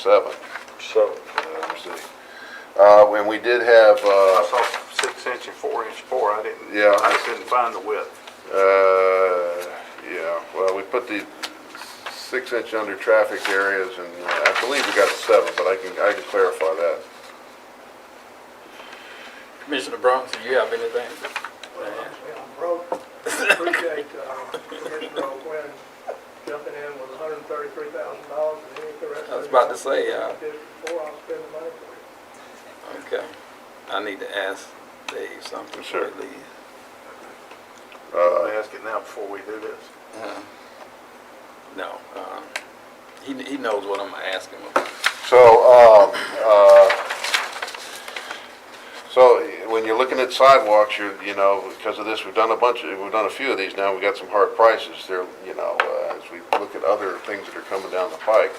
7. so, Let me see. When we did have, I saw 6-inch and 4-inch bore, I didn't, Yeah. I just couldn't find the width. yeah, well, we put the 6-inch under traffic areas, and I believe we got 7, but I can clarify that. Commissioner Bronx, do you have anything? I'm broke. Appreciate Commissioner Glynn jumping in with $133,000 and he ain't the rest of it. I was about to say, Before I'll spend the money for you. okay. I need to ask Dave something before Sure. he leaves. Let me ask it now before we do this. No, he knows what I'm asking him about. So when you're looking at sidewalks, because of this, we've done a few of these now, we got some hard prices. They're, as we look at other things that are coming down the pike,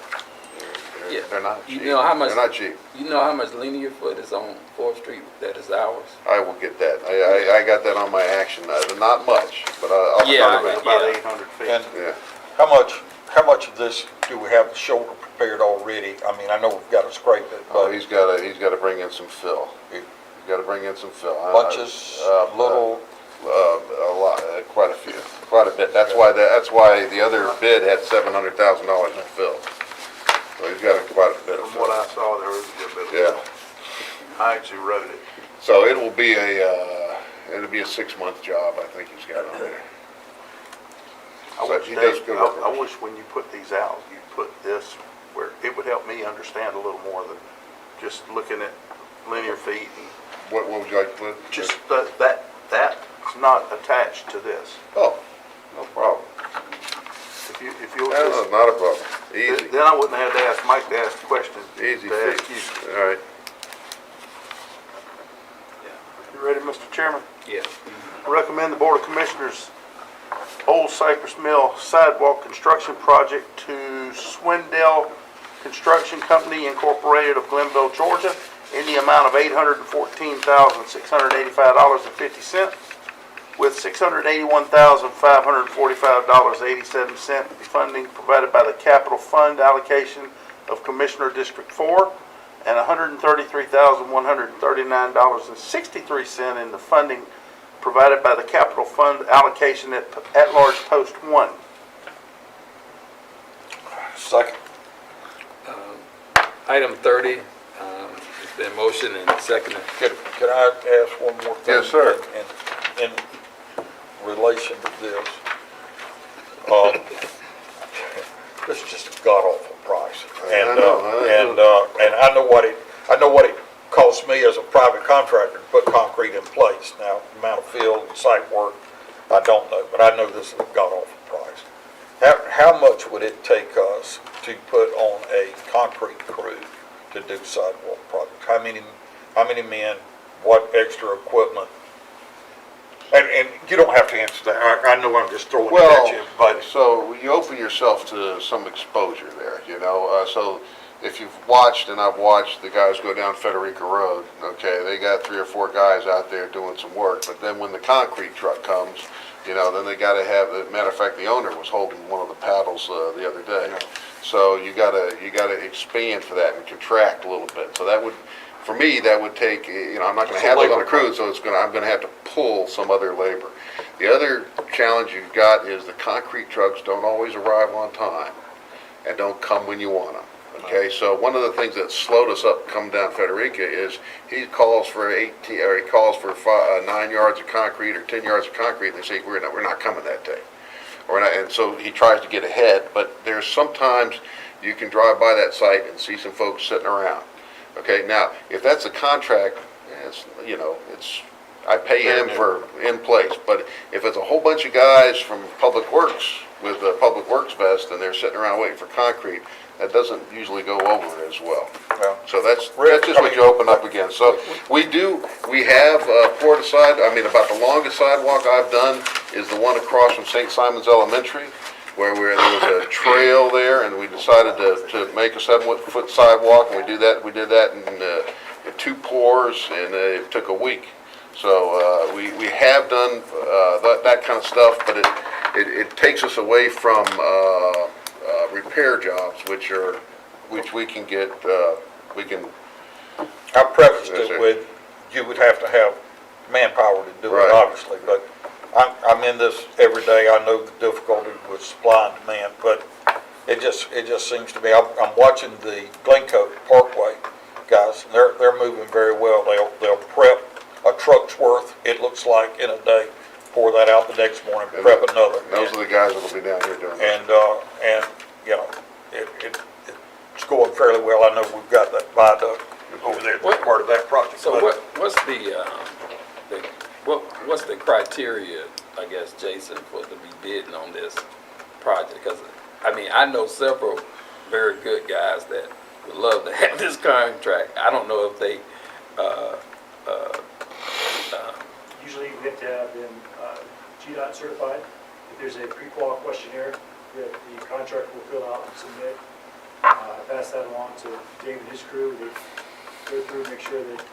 Yeah. they're not cheap. You know how much? They're not cheap. You know how much linear foot is on 4th Street that is ours? I will get that. I got that on my action. Not much, but I'll Yeah, start with it. About Yeah. 800 feet. and Yeah. how much of this do we have the shoulder prepared already? I mean, I know we've got to scrape it, Oh, but he's got to bring in some fill. He's got to bring in some fill. bunches, little, A lot, quite a few, quite a bit. That's why the other bid had $700,000 in fill. So he's got quite a bit of From what fill. I saw, there was a good bit of. Yeah. I actually wrote it. So it'll be a 6-month job, I think he's got on there. I So wish, he does Dave, good work. I wish when you put these out, you put this where it would help me understand a little more than just looking at linear feet and What would you like to put? just that's not attached to this. Oh, no problem. If you'll just, Not a problem. Easy, then I wouldn't have to ask Mike to ask the question. easy to ask fix. you. All right. You ready, Mr. Chairman? Yeah. I recommend the Board of Commissioners Old Cypress Mill Sidewalk Construction Project to Swindell Construction Company Incorporated of Glenville, Georgia, in the amount of $814,685.50, with $681,545.87 funding provided by the Capital Fund allocation of Commissioner District 4, and $133,139.63 in the funding provided by the Capital Fund allocation at large Post 1. second. Item 30, it's been motioned and seconded. Can I ask one more thing? Yes, sir. In relation to this, this is just a god-awful price. And, I know. and I know what it costs me as a private contractor to put concrete in place. Now, the amount of field and site work, I don't know, but I know this is a god-awful price. How much would it take us to put on a concrete crew to do sidewalk projects? How many men, what extra equipment? And you don't have to answer that. I know I'm just throwing it at you, but So you open yourself to some exposure there, so if you've watched, and I've watched the guys go down Federica Road, okay, they got 3 or 4 guys out there doing some work, but then when the concrete truck comes, then they gotta have, matter of fact, the owner was holding one of the paddles, the other day. So you gotta expand for that and contract a little bit. So that would, for me, that would take, I'm not gonna have it on a crew, so I'm gonna have to pull some other labor. The other challenge you've got is the concrete trucks don't always arrive on time and don't come when you want them. Okay, so one of the things that slowed us up coming down Federica is he calls for 9 yards of concrete or 10 yards of concrete, and they say we're not coming that day, and so he tries to get ahead. But there's sometimes you can drive by that site and see some folks sitting around. Okay, now if that's a contract, I pay him for in place. But if it's a whole bunch of guys from Public Works with a Public Works vest and they're sitting around waiting for concrete, that doesn't usually go over as well. Yeah. So that's just what you open up against. So we have poured a about the longest sidewalk I've done is the one across from St. Simon's Elementary, where there was a trail there, and we decided to make a 7-foot sidewalk, and we did that in 2 pours, and it took a week. So we have done that kind of stuff, but it takes us away from repair jobs, which we can get, I prefaced it with, you would have to have manpower to do Right. it, obviously, but I'm in this every day. I know the difficulty with supply and demand, but it just seems to me, I'm watching the Glencoe Parkway guys, and they're moving very well. They'll prep a truck's worth, it looks like, in a day, pour that out the next morning, prep another. those are the guys that'll be down here doing that. And, you know, it's going fairly well. I know we've got that viaduct over there, that's part of that project. So But what's the criteria, I guess, Jason, for to be bidding on this project? Because, I know several very good guys that would love to have this contract. I don't know if they, Usually we have to have them Gdot certified. If there's a pre-qual questionnaire that the contractor will fill out and submit, I pass that along to Dave and his crew. They go through, make sure that the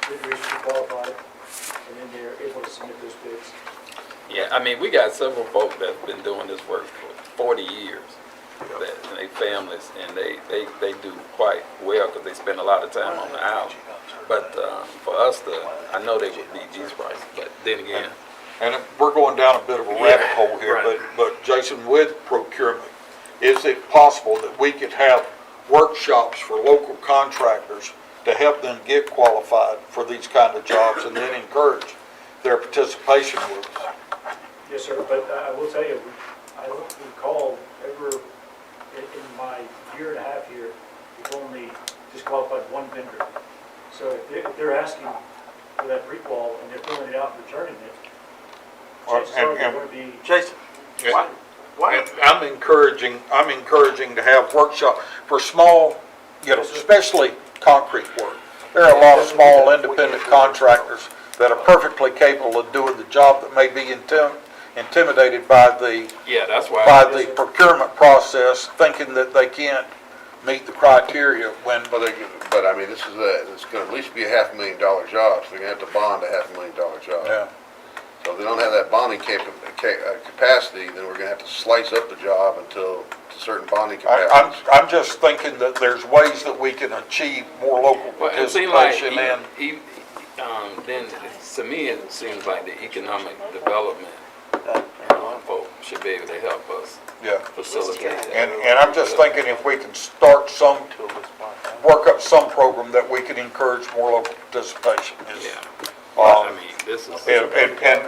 bidder is pre-qualified, and then they're able to submit those bids. yeah, we got several folk that's been doing this work for 40 years. And they families, and they do quite well because they spend a lot of time on the island. But for us I know they would beat these prices, but then again. And we're going down a bit of a rabbit hole here, right. but Jason, with procurement, is it possible that we could have workshops for local contractors to help them get qualified for these kind of jobs and then encourage their participation with us? Yes, sir, but I will tell you, I don't recall ever, in my year and a half here, we've only disqualified one vendor. So if they're asking for that pre-qual and they're filling it out and returning it, chances are they're going to be... Jason, why? I'm encouraging to have workshops for small, especially concrete work. There are a lot of small independent contractors that are perfectly capable of doing the job that may be intimidated by the Yeah, that's why. by the procurement process, thinking that they can't meet the criteria when, It's gonna at least be a $500,000 job, so they're gonna have to bond a $500,000 job. yeah. So if they don't have that bonding capacity, then we're gonna have to slice up the job until to certain bonding capacity. I'm just thinking that there's ways that we can achieve more local Well, it seems like, participation and, then, to me, it seems like the economic development folk should be able to help us yeah. facilitate that. And I'm just thinking if we can work up some program that we can encourage more local participation. Yeah. Well, this is. And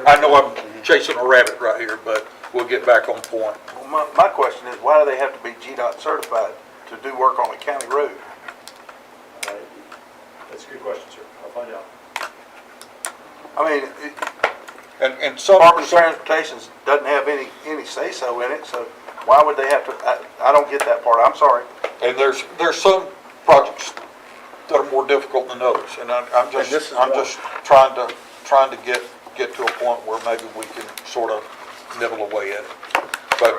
I know I'm chasing a rabbit right here, but we'll get back on point. Well, my question is, why do they have to be Gdot certified to do work on a county road? That's a good question, sir. I'll find out. And some, Department of Transportation doesn't have any say-so in it, so why would they have to, I don't get that part, I'm sorry. and there's some projects that are more difficult than others, and I'm just trying to get to a point where maybe we can sort of nibble away at it. But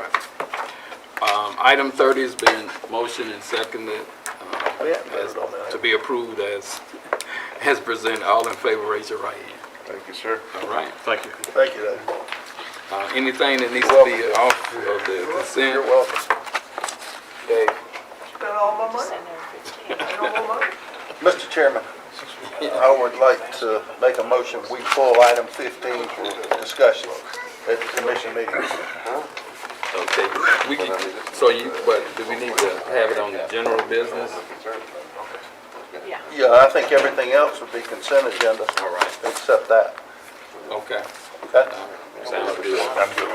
Item 30 has been motioned and seconded Voted on that. to be approved as presented. All in favor, raise your right hand. Thank you, sir. All right. thank you. Thank you, Dave. Anything that needs to be off of the consent? You're welcome. Dave? Spent all my money. Mr. Chairman, I would like to make a motion, we pull item 15 for discussion at the commission meeting. Okay, but do we need to have it on the general business? Yeah, I think everything else would be consent agenda. All right. Except that. Okay. Okay? Sounds good. I'm good.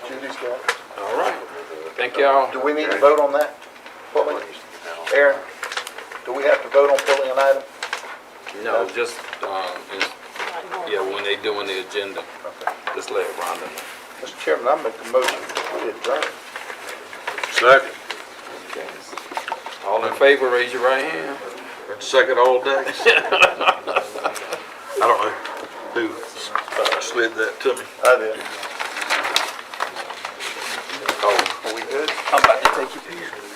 Judy's got it. All right. Thank y'all. Do we need to vote on that? Pulling? Aaron, do we have to vote on pulling an item? No, just, when they doing the agenda, just let Rhonda know. Mr. Chairman, I make a motion, we adjourn. Second. Okay. All in favor, raise your right hand. Second all day. I don't know who slid that to me. I did. Oh, Are we good? I'm about to take your picture.